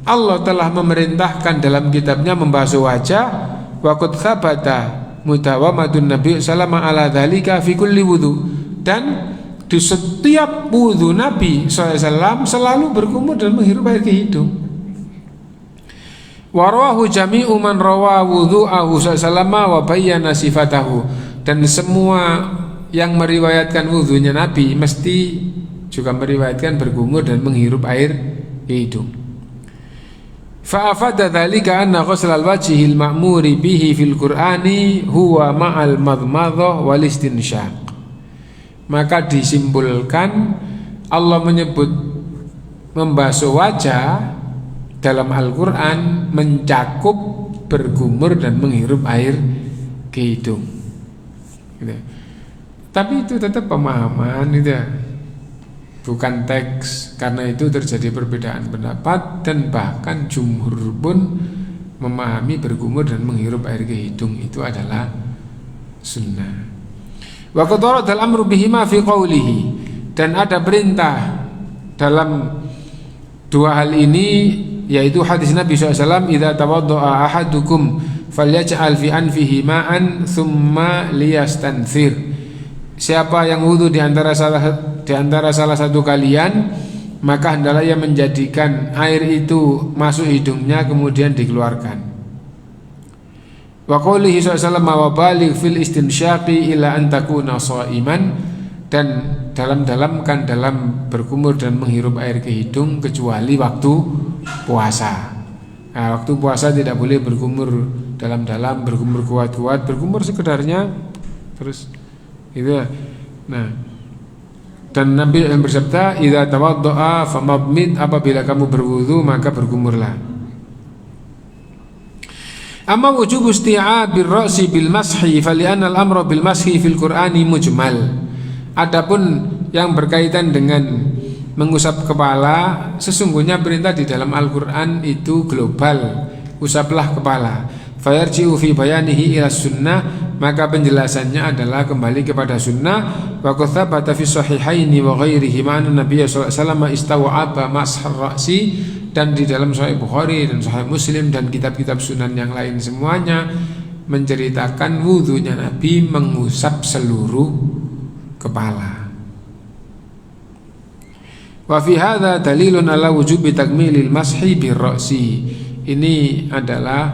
A: Allah telah memerintahkan dalam kitabnya membasuh wajah. Wa qad thabata mutawamadun nabi sallallahu ala dzalika fi kulli wudu. Dan di setiap wudu Nabi SAW selalu berkumur dan menghirup air ke hidung. Warawahu jami'u man rawa wudu'ahu sallallahu wa bayyana sifatahu. Dan semua yang meriwayatkan wudunya Nabi mesti juga meriwayatkan berkumur dan menghirup air ke hidung. Fa'afada dzalika anna ghuslal wajhil ma'muri bihi fil Qur'ani huwa ma'al madmadhah wal istinsyaq. Maka disimpulkan Allah menyebut membasuh wajah dalam Al-Quran mencakup berkumur dan menghirup air ke hidung gitu. Tapi itu tetap pemahaman gitu ya, bukan teks. Karena itu terjadi perbedaan pendapat, dan bahkan jumhur pun memahami berkumur dan menghirup air ke hidung itu adalah sunnah. Wa qad warada al-amru bihima fi qawlihi, dan ada perintah dalam 2 hal ini, yaitu hadis Nabi SAW, idza tawaddaa ahadukum falyaj'al fi anfihi ma'an thumma liyastanthir. Siapa yang wudu di antara salah satu kalian, maka hendaklah ia menjadikan air itu masuk hidungnya kemudian dikeluarkan. Wa qoulihi sallallahu wa baligh fil istinsyaqi ila an takuna shaiman, dan dalam-dalamkan dalam berkumur dan menghirup air ke hidung kecuali waktu puasa. Nah, waktu puasa tidak boleh berkumur dalam-dalam, berkumur kuat-kuat, berkumur sekedarnya terus itu. Nah, dan Nabi yang bersabda, idza tawaddaa famabmid, apabila kamu berwudu maka berkumurlah. Amma wujubu isti'abir ra'si bil mashi fali'anna al-amra bil mashi fil Qur'ani mujmal. Adapun yang berkaitan dengan mengusap kepala, sesungguhnya perintah di dalam Al-Qur'an itu global, usaplah kepala. Fayarji'u fi bayanihi ila sunnah, maka penjelasannya adalah kembali kepada sunnah. Wa qad thabata fi sahihaini wa ghairihi ma'an Nabi sallallahu alaihi wasallam istawa'aba mashar ra'si, dan di dalam Sahih Bukhari dan Sahih Muslim dan kitab-kitab sunan yang lain semuanya menceritakan wudunya Nabi mengusap seluruh kepala. Wa fi hadza dalilun ala wujubi takmilil mashi birra'si. Ini adalah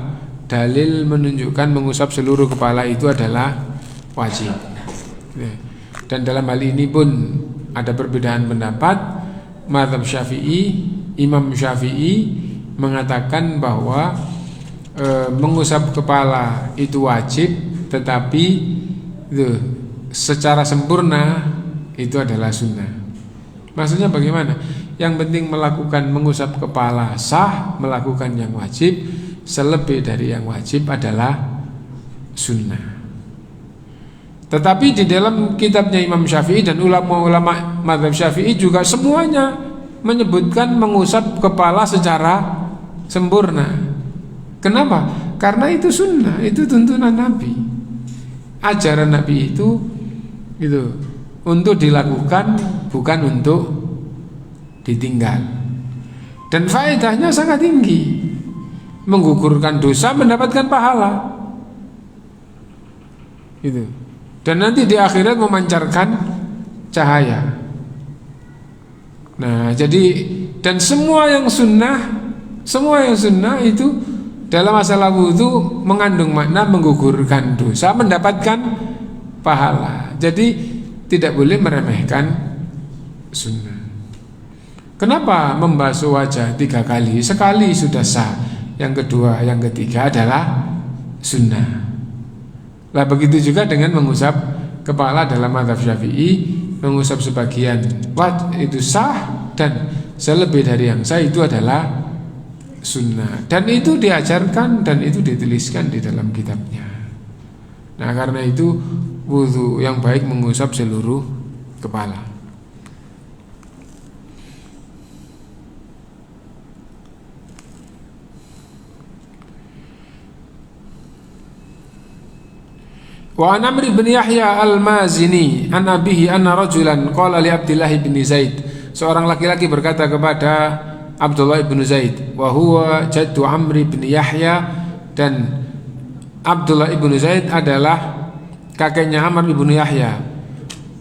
A: dalil menunjukkan mengusap seluruh kepala itu adalah wajib. Dan dalam hal ini pun ada perbedaan pendapat. Mazhab Syafi'i, Imam Syafi'i mengatakan bahwa mengusap kepala itu wajib, tetapi secara sempurna itu adalah sunnah. Maksudnya bagaimana? Yang penting melakukan mengusap kepala sah, melakukan yang wajib, selebih dari yang wajib adalah sunnah. Tetapi di dalam kitabnya Imam Syafi'i dan ulama-ulama mazhab Syafi'i juga semuanya menyebutkan mengusap kepala secara sempurna. Kenapa? Karena itu sunnah, itu tuntunan Nabi. Ajaran Nabi itu untuk dilakukan, bukan untuk ditinggal. Dan faedahnya sangat tinggi. Menggugurkan dosa, mendapatkan pahala. Itu. Dan nanti di akhirat memancarkan cahaya. Nah, jadi dan semua yang sunnah itu dalam masalah wudu mengandung makna menggugurkan dosa, mendapatkan pahala. Jadi tidak boleh meremehkan sunnah. Kenapa membasuh wajah 3 kali? Sekali sudah sah. Yang kedua, yang ketiga adalah sunnah. Lah begitu juga dengan mengusap kepala dalam mazhab Syafi'i, mengusap sebagian itu sah, dan selebih dari yang sah itu adalah sunnah. Dan itu diajarkan dan itu dituliskan di dalam kitabnya. Nah, karena itu wudu yang baik mengusap seluruh kepala. Wa an Amr bin Yahya al-Mazini an abihi anna rajulan qala li Abdullah bin Zaid. Seorang laki-laki berkata kepada Abdullah bin Zaid, wa huwa jaddu Amr bin Yahya, dan Abdullah bin Zaid adalah kakeknya Amr bin Yahya.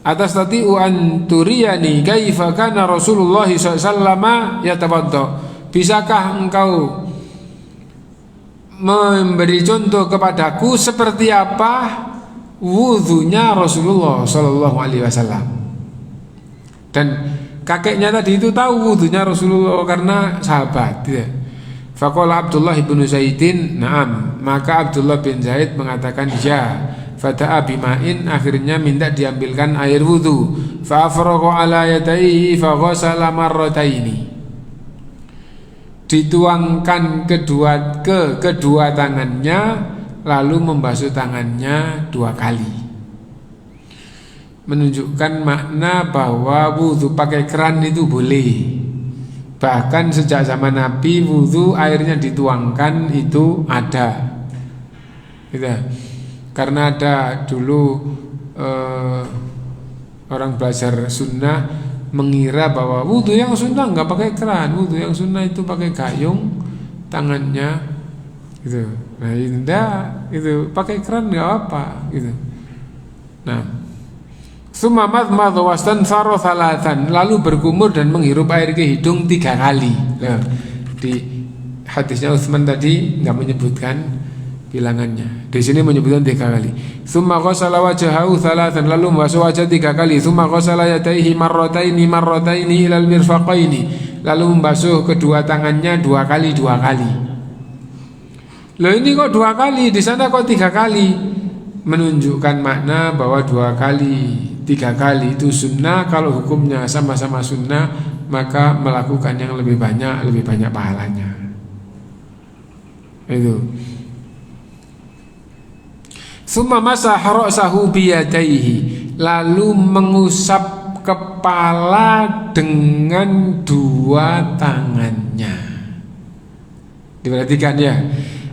A: Atastati'u an turiyani kaifa kana Rasulullah SAW yatawadda. Bisakah engkau memberi contoh kepadaku seperti apa wudunya Rasulullah SAW? Dan kakeknya tadi itu tahu wudunya Rasulullah karena sahabat. Faqala Abdullah bin Zaidin, na'am. Maka Abdullah bin Zaid mengatakan ya. Fada'a bima'in, akhirnya minta diambilkan air wudu. Fa'afraqa ala yadayhi faghasala marrataini. Dituangkan kedua tangannya, lalu membasuh tangannya 2 kali. Menunjukkan makna bahwa wudu pakai keran itu boleh. Bahkan sejak zaman Nabi wudu airnya dituangkan itu ada. Gitu. Karena ada dulu orang belajar sunnah mengira bahwa wudu yang sunnah nggak pakai keran, wudu yang sunnah itu pakai gayung tangannya, gitu. Nah itu pakai keran nggak apa, gitu. Nah, summa madmadha wastanthara thalathan, lalu berkumur dan menghirup air ke hidung 3 kali. Nah, di hadisnya Utsman tadi nggak menyebutkan bilangannya. Di sini menyebutkan 3 kali. Tsumma ghassala wajhahu thalathan, lalu membasuh wajah 3 kali. Tsumma ghassala yadayhi marrataini ilal mirfaqaini, lalu membasuh kedua tangannya 2 kali. Loh, ini kok 2 kali, di sana kok 3 kali? Menunjukkan makna bahwa 2 kali, 3 kali itu sunnah. Kalau hukumnya sama-sama sunnah, maka melakukan yang lebih banyak pahalanya. Itu. Tsumma masaha ra'sahu biyadaihi, lalu mengusap kepala dengan 2 tangannya. Diperhatikan ya,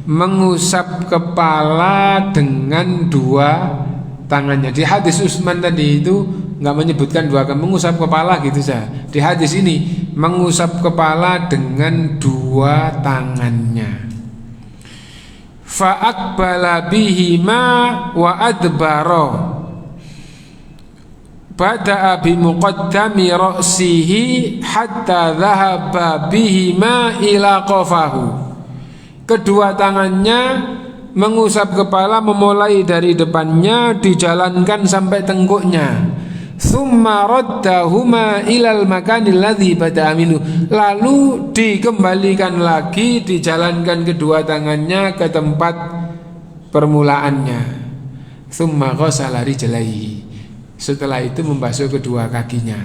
A: mengusap kepala dengan 2 tangannya. Di hadis Utsman tadi itu nggak menyebutkan 2 kali mengusap kepala gitu saja. Di hadis ini mengusap kepala dengan 2 tangannya. Fa'aqbala bihima wa adbaro, bada'a bi muqaddami ra'sihi hatta dhahaba bihima ila qafahu. Kedua tangannya mengusap kepala, memulai dari depannya, dijalankan sampai tengkuknya. Tsumma raddahuma ilal makanil ladzi bada'a minhu. Lalu dikembalikan lagi, dijalankan kedua tangannya ke tempat permulaannya. Tsumma ghassala rijlaihi. Setelah itu membasuh kedua kakinya.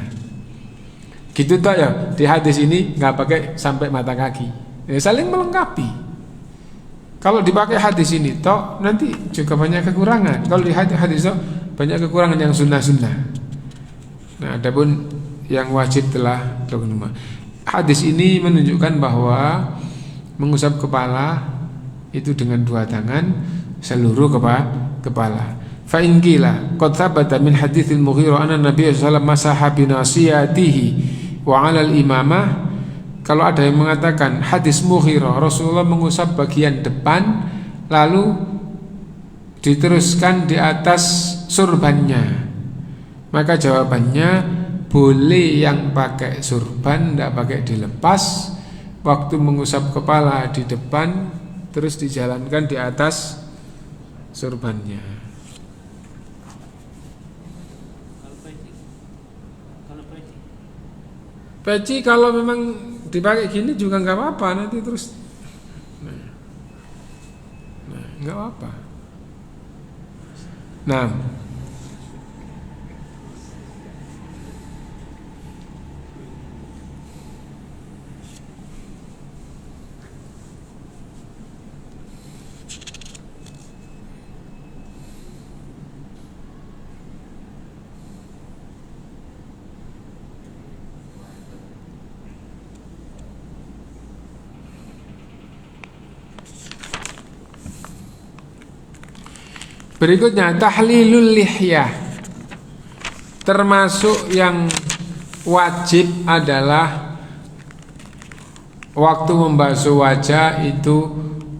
A: Gitu toh ya. Di hadis ini nggak pakai sampai mata kaki. Saling melengkapi. Kalau dipakai hadis ini toh nanti juga banyak kekurangan. Kalau di hadis toh banyak kekurangan yang sunnah-sunnah. Nah, adapun yang wajib telah terpenuhi. Hadis ini menunjukkan bahwa mengusap kepala itu dengan dua tangan seluruh kepala. Fa in qila qad thabata min haditsil Mughirah anna Nabi sallallahu alaihi wasallam masaha bi nasiyatihi wa 'ala al-imamah. Kalau ada yang mengatakan hadis Mughirah, Rasulullah mengusap bagian depan lalu diteruskan di atas surbannya, maka jawabannya boleh yang pakai surban, tidak pakai dilepas. Waktu mengusap kepala di depan terus dijalankan di atas surbannya. Peci kalau memang dipakai gini juga nggak apa-apa, nanti terus nggak apa-apa. Nah, berikutnya tahlilul lihyah. Termasuk yang wajib adalah waktu membasuh wajah itu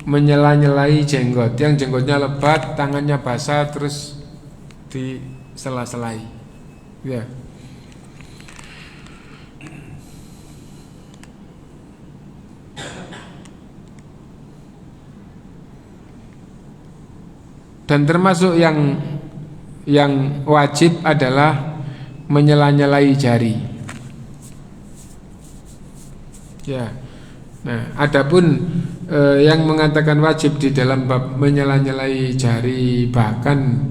A: menyela-nyelai jenggot. Yang jenggotnya lebat, tangannya basah terus disela-selai. Ya. Dan termasuk yang wajib adalah menyela-nyelai jari. Ya. Nah, adapun yang mengatakan wajib di dalam bab menyela-nyelai jari, bahkan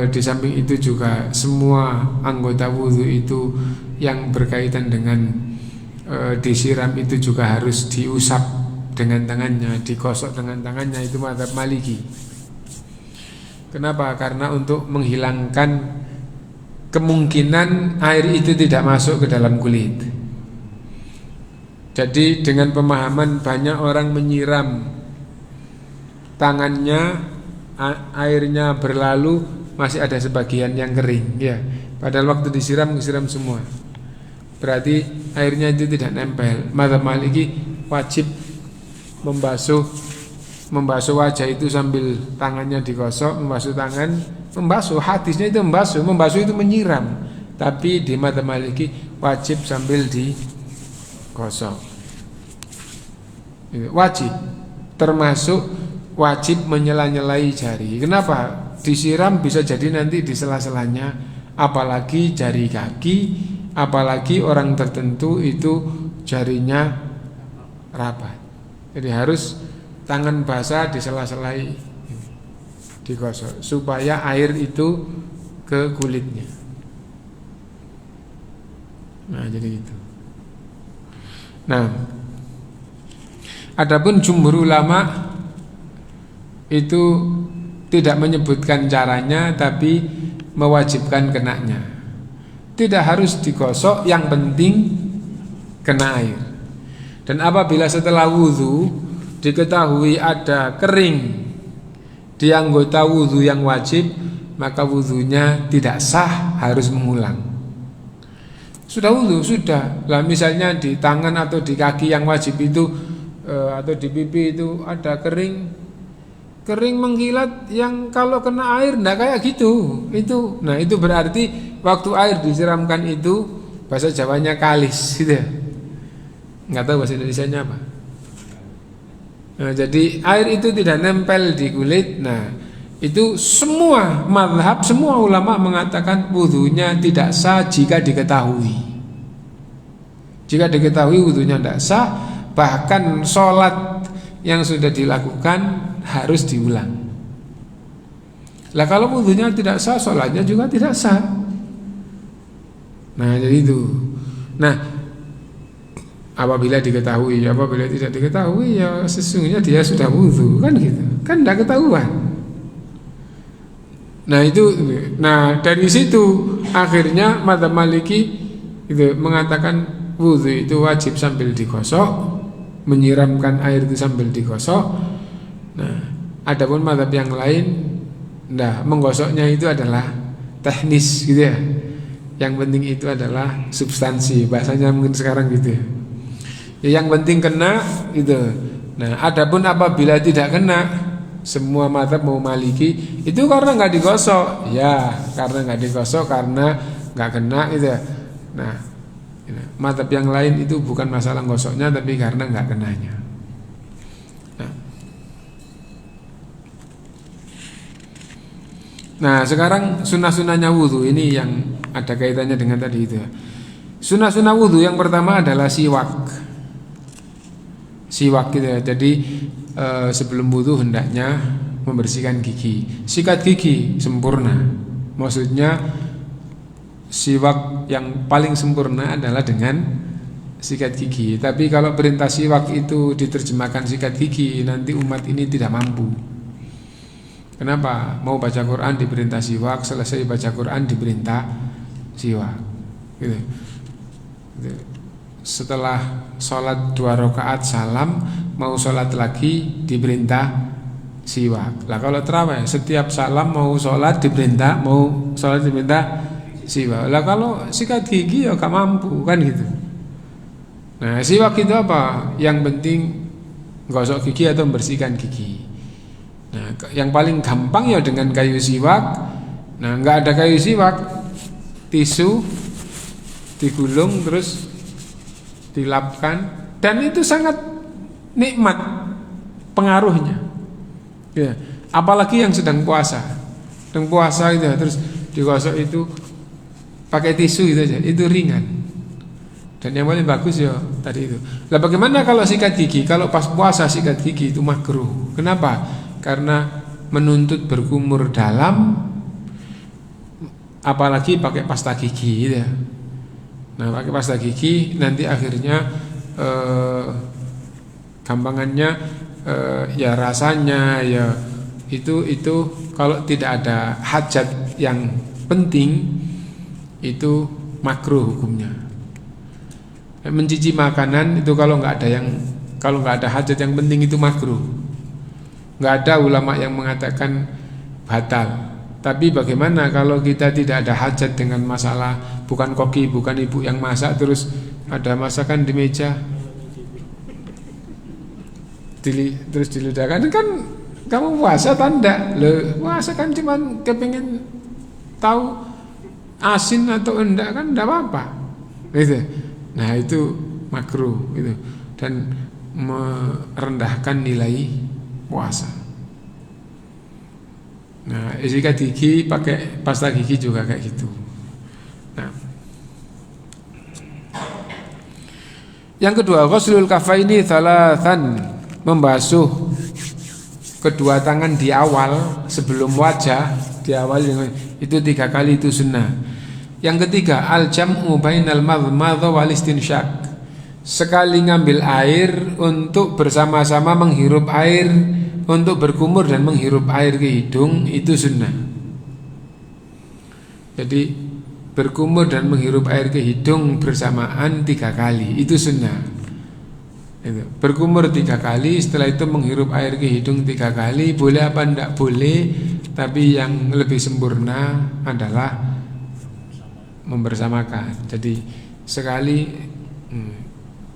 A: di samping itu juga semua anggota wudhu itu yang berkaitan dengan disiram itu juga harus diusap dengan tangannya, digosok dengan tangannya, itu mazhab Maliki. Kenapa? Karena untuk menghilangkan kemungkinan air itu tidak masuk ke dalam kulit. Jadi dengan pemahaman banyak orang menyiram tangannya, airnya berlalu masih ada sebagian yang kering, ya. Padahal waktu disiram semua. Berarti airnya itu tidak nempel. Mazhab Maliki wajib membasuh wajah itu sambil tangannya digosok, membasuh tangan, membasuh, hadisnya itu membasuh itu menyiram. Tapi di mazhab Maliki wajib sambil digosok. Wajib, termasuk wajib menyela-nyelai jari. Kenapa? Disiram bisa jadi nanti di sela-selanya, apalagi jari kaki, apalagi orang tertentu itu jarinya rapat. Jadi harus tangan basah disela-selai, digosok supaya air itu ke kulitnya. Nah, jadi itu. Nah, adapun jumhur ulama itu tidak menyebutkan caranya, tapi mewajibkan kenanya. Tidak harus digosok, yang penting kena air. Dan apabila setelah wudhu diketahui ada kering di anggota wudhu yang wajib, maka wudhunya tidak sah, harus mengulang. Sudah wudhu, sudah lah, misalnya di tangan atau di kaki yang wajib itu atau di pipi itu ada kering mengkilat, yang kalau kena air enggak kayak gitu. Nah itu berarti waktu air disiramkan itu bahasa Jawanya kalis gitu ya. Nggak tahu bahasa Indonesianya apa. Nah, jadi air itu tidak nempel di kulit. Nah, itu semua mazhab, semua ulama mengatakan wudunya tidak sah jika diketahui. Jika diketahui wudunya tidak sah, bahkan sholat yang sudah dilakukan harus diulang. Lah kalau wudunya tidak sah, sholatnya juga tidak sah. Nah jadi itu. Nah apabila diketahui, apabila tidak diketahui ya sesungguhnya dia sudah wudu, kan gitu. Kan tidak ketahuan. Nah itu, nah dari situ akhirnya madzhab Maliki itu mengatakan wudu itu wajib sambil digosok, menyiramkan air itu sambil digosok. Nah adapun madzhab yang lain, nah menggosoknya itu adalah teknis gitu ya. Yang penting itu adalah substansi, bahasanya mungkin sekarang gitu ya. Yang penting kena gitu. Nah adapun apabila tidak kena, semua madzhab mau Maliki itu karena nggak digosok, ya karena nggak digosok, karena nggak kena gitu ya. Nah madzhab yang lain itu bukan masalah gosoknya, tapi karena nggak kenanya. Nah sekarang sunnah-sunnahnya wudhu ini yang ada kaitannya dengan tadi itu ya. Sunnah-sunnah wudhu yang pertama adalah siwak. Siwak gitu ya. Jadi sebelum wudhu hendaknya membersihkan gigi. Sikat gigi sempurna. Maksudnya siwak yang paling sempurna adalah dengan sikat gigi. Tapi kalau perintah siwak itu diterjemahkan sikat gigi, nanti umat ini tidak mampu. Kenapa? Mau baca Quran diperintah siwak, selesai baca Quran diperintah siwak gitu. Setelah sholat 2 rakaat salam, mau sholat lagi diperintah siwak. Lah kalau terawih setiap salam mau sholat diperintah, mau sholat diperintah siwak. Lah kalau sikat gigi ya gak mampu kan gitu. Nah siwak itu apa? Yang penting gosok gigi atau membersihkan gigi. Nah, yang paling gampang ya dengan kayu siwak. Nah, nggak ada kayu siwak, tisu digulung terus dilapkan, dan itu sangat nikmat pengaruhnya. Ya, apalagi yang sedang puasa. Sedang puasa itu terus digosok itu pakai tisu itu aja, itu ringan. Dan yang paling bagus ya tadi itu. Lah bagaimana kalau sikat gigi? Kalau pas puasa sikat gigi itu makruh. Kenapa? Karena menuntut berkumur dalam, apalagi pakai pasta gigi gitu ya. Nah pakai pasta gigi nanti akhirnya gampangannya ya rasanya ya itu kalau tidak ada hajat yang penting itu makruh hukumnya. Mencuci makanan itu kalau nggak ada hajat yang penting itu makruh. Nggak ada ulama yang mengatakan batal. Tapi bagaimana kalau kita tidak ada hajat dengan masalah, bukan koki, bukan ibu yang masak, terus ada masakan di meja, terus diludahkan, kan kamu puasa tanda le puasa kan cuman kepingin tahu asin atau enggak, kan enggak apa-apa gitu. Nah itu makruh gitu, dan merendahkan nilai puasa. Nah, sikat gigi pakai pasta gigi juga kayak gitu. Nah, yang kedua, ghuslul kafaini thalathan, membasuh kedua tangan di awal sebelum wajah, di awal itu 3 kali, itu sunnah. Yang ketiga, al-jam'u bainal madmadha wal istinsyak, sekali ngambil air untuk bersama-sama menghirup air, untuk berkumur dan menghirup air ke hidung, itu sunnah. Jadi berkumur dan menghirup air ke hidung bersamaan 3 kali, itu sunnah. Itu. Berkumur 3 kali, setelah itu menghirup air ke hidung 3 kali, boleh apa enggak boleh, tapi yang lebih sempurna adalah membersamakan. Jadi sekali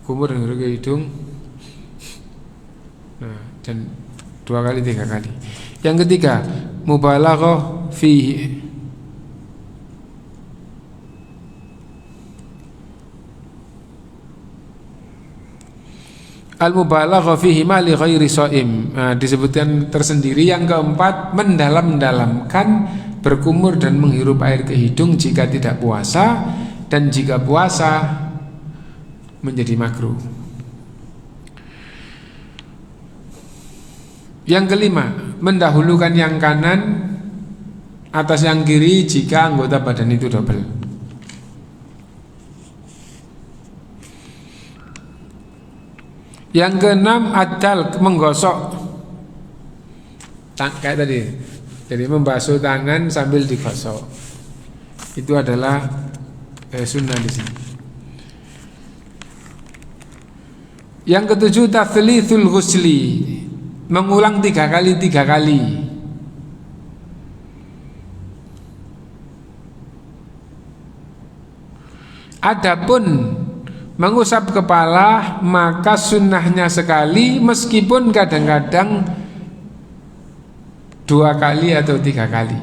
A: kumur dan menghirup ke hidung, nah, dan 2 kali 3 kali. Yang ketiga, mubalaghah fihi, al-mubalagha fihi ma li ghairi shaim. Disebutkan tersendiri yang keempat, mendalam-dalamkan berkumur dan menghirup air ke hidung jika tidak puasa, dan jika puasa menjadi makruh. Yang kelima, mendahulukan yang kanan atas yang kiri jika anggota badan itu double. Yang keenam, adal, menggosok kayak tadi. Jadi membasuh tangan sambil digosok. Itu adalah sunnah di sini. Yang ketujuh, tathlithul ghusli, mengulang 3 kali. Adapun mengusap kepala maka sunnahnya sekali, meskipun kadang-kadang 2 kali atau 3 kali.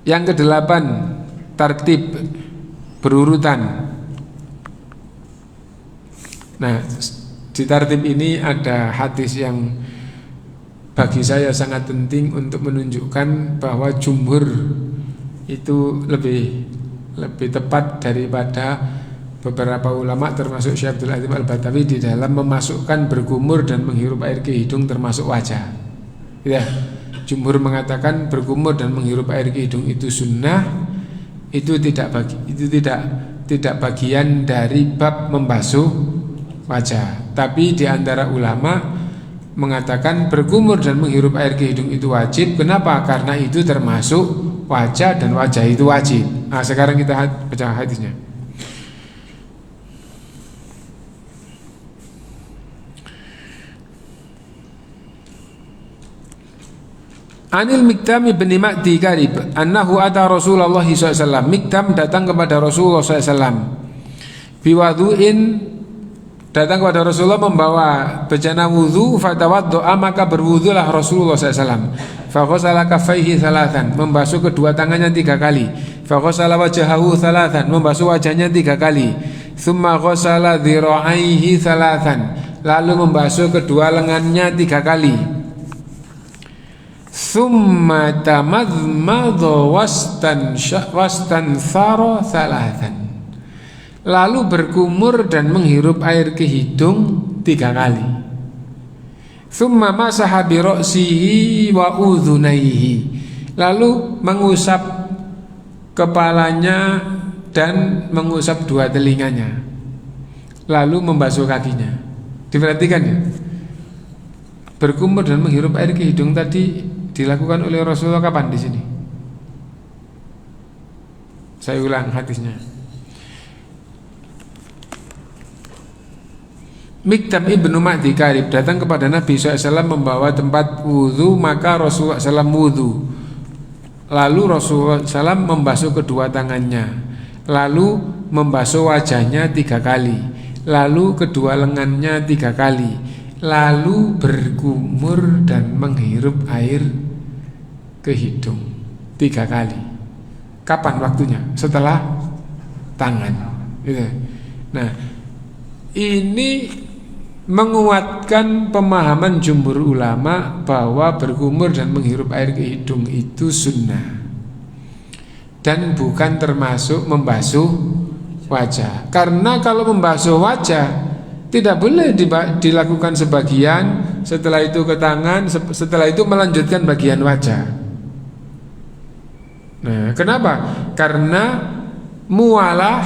A: Yang kedelapan, tartib, berurutan. Nah, di tartib ini ada hadis yang bagi saya sangat penting untuk menunjukkan bahwa jumhur itu lebih tepat daripada beberapa ulama termasuk Syekh Abdul Aziz Al-Batawi di dalam memasukkan berkumur dan menghirup air ke hidung termasuk wajah. Ya, jumhur mengatakan berkumur dan menghirup air ke hidung itu sunnah, itu tidak bagian dari bab membasuh wajah. Tapi di antara ulama mengatakan berkumur dan menghirup air ke hidung itu wajib. Kenapa? Karena itu termasuk wajah dan wajah itu wajib. Nah, sekarang kita baca hadisnya. Anil Mikdam ibn Ma'di Karib annahu ata Rasulullah SAW. Mikdam datang kepada Rasulullah SAW biwadu'in, datang kepada Rasulullah membawa bejana wudhu. Fatawaddo'a, maka berwudhulah Rasulullah SAW. Faghasala kaffaihi thalathan, membasuh kedua tangannya 3 kali. Faghasala wajahahu thalathan, membasuh wajahnya 3 kali. Thumma ghasala dhira'aihi thalathan, lalu membasuh kedua lengannya 3 kali. Thumma tamadmadha wastanthara thalathan, lalu berkumur dan menghirup air ke hidung 3 kali. Thumma masaha bi ra'sihi wa udhunaihi, lalu mengusap kepalanya dan mengusap 2 telinganya, lalu membasuh kakinya. Diperhatikan ya, berkumur dan menghirup air ke hidung tadi dilakukan oleh Rasulullah kapan di sini? Saya ulang hadisnya. Mikdam ibnu Ma'di Karib datang kepada Nabi SAW membawa tempat wudhu, maka Rasulullah SAW wudhu. Lalu Rasulullah SAW membasuh kedua tangannya, lalu membasuh wajahnya 3 kali, lalu kedua lengannya 3 kali, lalu berkumur dan menghirup air ke hidung 3 kali. Kapan waktunya? Setelah tangan. Nah, ini menguatkan pemahaman jumhur ulama bahwa berkumur dan menghirup air ke hidung itu sunnah dan bukan termasuk membasuh wajah. Karena kalau membasuh wajah tidak boleh dilakukan sebagian, setelah itu ke tangan, setelah itu melanjutkan bagian wajah. Nah, kenapa? Karena mualah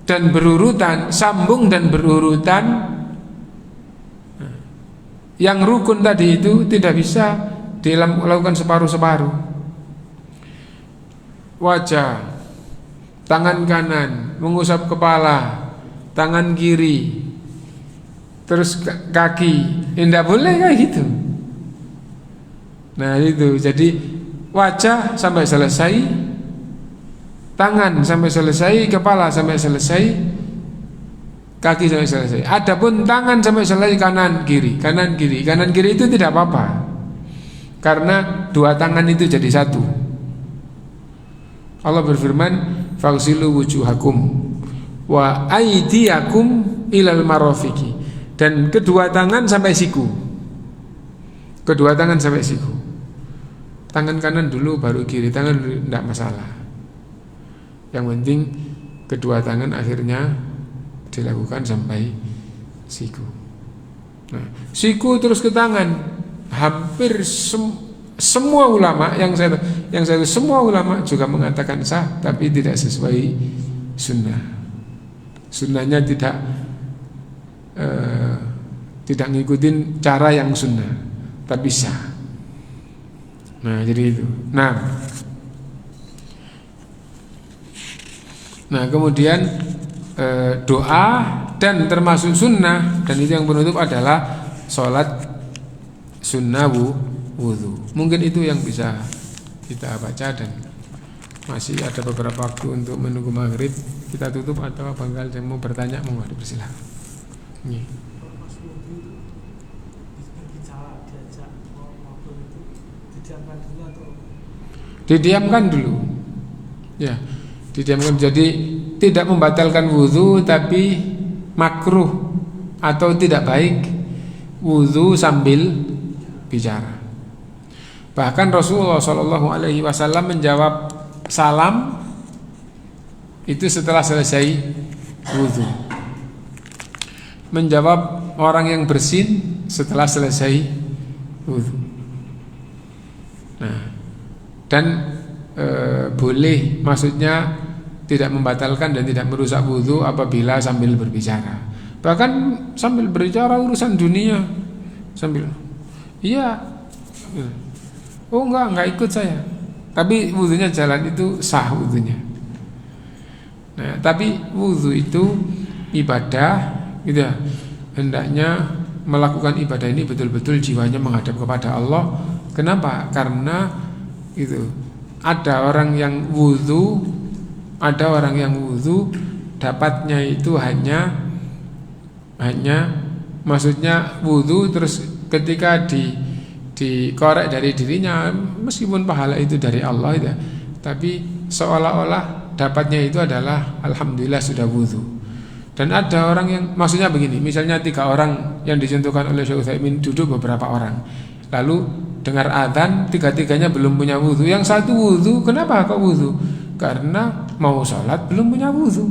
A: dan berurutan, sambung dan berurutan. Yang rukun tadi itu tidak bisa dilakukan separuh-separuh. Wajah, tangan kanan, mengusap kepala, tangan kiri, terus kaki, tidak boleh kayak gitu. Nah itu, jadi wajah sampai selesai, tangan sampai selesai, kepala sampai selesai, kaki sampai selesai. Adapun tangan sampai selesai kanan kiri, kanan kiri, kanan kiri itu tidak apa-apa, karena 2 tangan itu jadi 1. Allah berfirman, "Faghsilu wujuhakum wa aydiyakum ilal marafiqi, dan kedua tangan sampai siku. Kedua tangan sampai siku. Tangan kanan dulu baru kiri, tangan dulu tidak masalah. Yang penting kedua tangan akhirnya dilakukan sampai siku. Nah, siku terus ke tangan. Hampir semua ulama yang saya semua ulama juga mengatakan sah, tapi tidak sesuai sunnah. Sunnahnya tidak ngikutin cara yang sunnah, tapi sah. Nah, jadi itu. Nah kemudian doa dan termasuk sunnah, dan itu yang penutup adalah sholat sunnah wudu. Mungkin itu yang bisa kita baca, dan masih ada beberapa waktu untuk menunggu maghrib. Kita tutup atau banggal yang mau bertanya, mau dipersilakan. Didiamkan dulu. Ya, didiamkan. Jadi tidak membatalkan wudu, tapi makruh atau tidak baik wudu sambil bicara. Bahkan Rasulullah SAW menjawab salam itu setelah selesai wudu. Menjawab orang yang bersin setelah selesai wudu. Nah, dan boleh, maksudnya tidak membatalkan dan tidak merusak wudu apabila sambil berbicara. Bahkan sambil berbicara urusan dunia, sambil oh enggak ikut saya, tapi wudunya jalan, itu sah wudunya. Nah, tapi wudu itu ibadah, gitu ya. Hendaknya melakukan ibadah ini betul-betul jiwanya menghadap kepada Allah. Kenapa? Karena itu ada orang yang wudu, dapatnya itu hanya maksudnya wudu, terus ketika dikorek dari dirinya, meskipun pahala itu dari Allah ya, tapi seolah-olah dapatnya itu adalah alhamdulillah sudah wudu. Dan ada orang yang maksudnya begini, misalnya 3 orang yang dicontohkan oleh Syekh Utsaimin, duduk beberapa orang, lalu dengar adzan, 3-tiganya belum punya wudu. Yang satu wudu, kenapa kok wudu? Karena mau sholat belum punya wudu.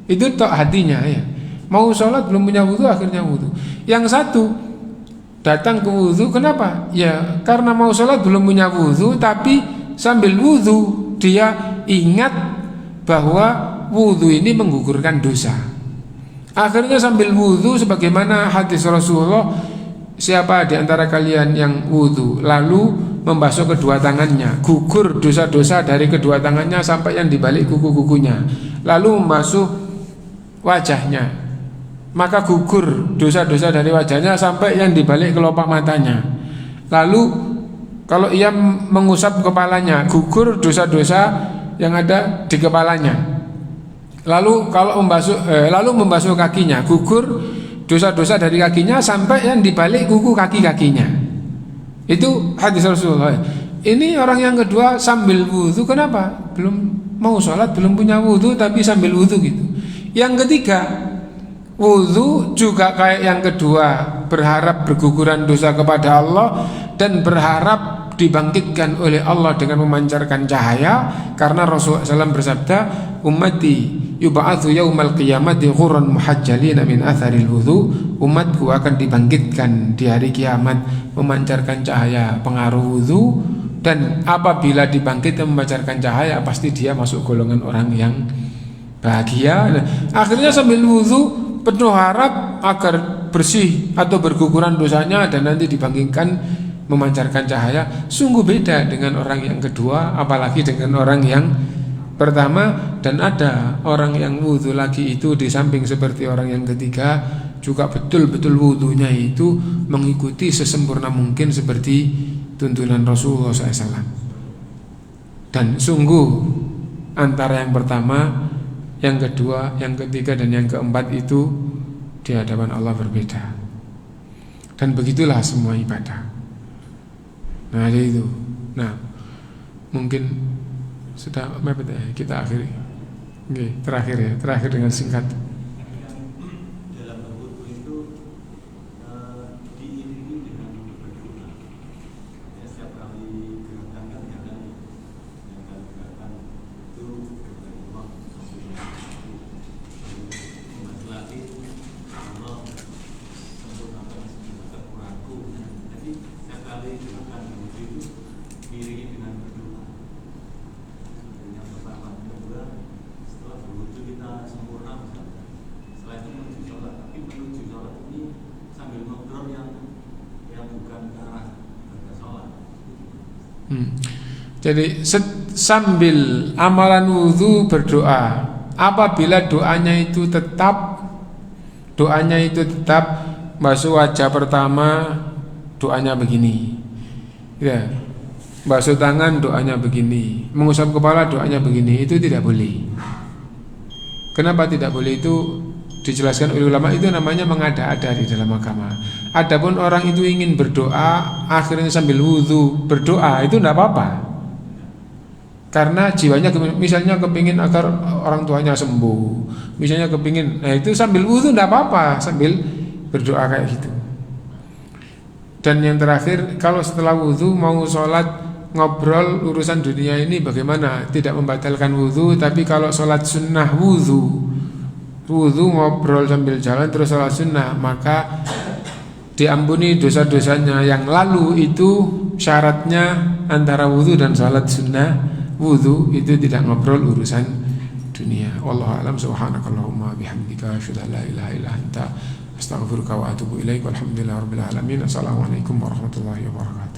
A: Itu tok hatinya ya. Mau sholat belum punya wudu, akhirnya wudu. Yang satu datang ke wudu, kenapa? Ya karena mau sholat belum punya wudu, tapi sambil wudu dia ingat bahwa wudu ini menggugurkan dosa. Akhirnya sambil wudu, sebagaimana hadis Rasulullah, siapa di antara kalian yang wudu lalu membasuh kedua tangannya, gugur dosa-dosa dari kedua tangannya sampai yang di balik kuku-kukunya, lalu membasuh wajahnya, maka gugur dosa-dosa dari wajahnya sampai yang di balik kelopak matanya. Lalu kalau ia mengusap kepalanya, gugur dosa-dosa yang ada di kepalanya. Lalu kalau membasuh kakinya, gugur dosa-dosa dari kakinya sampai yang dibalik kuku kaki-kakinya. Itu hadis Rasulullah. Ini orang yang kedua sambil wudu, kenapa? Belum mau sholat, belum punya wudu, tapi sambil wudu gitu. Yang ketiga, wudu juga kayak yang kedua, berharap berguguran dosa kepada Allah dan berharap dibangkitkan oleh Allah dengan memancarkan cahaya. Karena Rasulullah SAW bersabda, ummati yub'atsu yaumal qiyamati ghurran muhajjalina min atharil wudu. Umatku akan dibangkitkan di hari kiamat memancarkan cahaya pengaruh wudu, dan apabila dibangkit memancarkan cahaya pasti dia masuk golongan orang yang bahagia. Akhirnya sambil wudu penuh harap agar bersih atau berguguran dosanya dan nanti dibangkitkan memancarkan cahaya. Sungguh beda dengan orang yang kedua, apalagi dengan orang yang pertama. Dan ada orang yang wudu lagi itu di samping seperti orang yang ketiga, juga betul-betul wudunya itu mengikuti sesempurna mungkin seperti tuntunan Rasulullah SAW. Dan sungguh antara yang pertama, yang kedua, yang ketiga, dan yang keempat itu di hadapan Allah berbeda. Dan begitulah semua ibadah. Nah jadi itu. Nah mungkin sudah mepet ya, kita akhiri. Oke, terakhir dengan singkat.
B: Dalam berwudu itu diiringi dengan berdoa. Ya, setiap kali gerakan kan jangan gerakan itu berdoa lagi Allah sempurnakan segala kekuranganku. Jadi setiap kali gerakan berwudu itu diiringi dengan berdoa. Yang pertama, kedua, setelah berwudu kita sempurna misalnya. Setelah itu menuju sholat, tapi menuju sholat ini sambil ngobrol yang bukan ke arah sholat.
A: Jadi sambil amalan wudhu berdoa. Apabila doanya itu tetap basuh wajah pertama doanya begini, ya, basuh tangan doanya begini, mengusap kepala doanya begini, itu tidak boleh. Kenapa tidak boleh? Itu dijelaskan oleh ulama, itu namanya mengada-ada di dalam agama. Adapun orang itu ingin berdoa akhirnya sambil wudhu berdoa, itu tidak apa-apa. Karena jiwanya misalnya kepingin agar orang tuanya sembuh, misalnya kepingin, nah itu sambil wudhu tidak apa-apa, sambil berdoa kayak gitu. Dan yang terakhir, kalau setelah wudhu mau sholat ngobrol urusan dunia ini bagaimana? Tidak membatalkan wudhu, tapi kalau sholat sunnah wudhu ngobrol sambil jalan terus sholat sunnah, maka diampuni dosa-dosanya yang lalu. Itu syaratnya antara wudhu dan sholat sunnah. Wudhu itu tidak ngobrol urusan dunia. Wallahu a'lam. Subhanakallahumma bihamdika asyhadu an la ilaha illa anta astaghfiruka wa atubu ilaik. Walhamdulillahirabbil alamin. Assalamualaikum warahmatullahi wabarakatuh.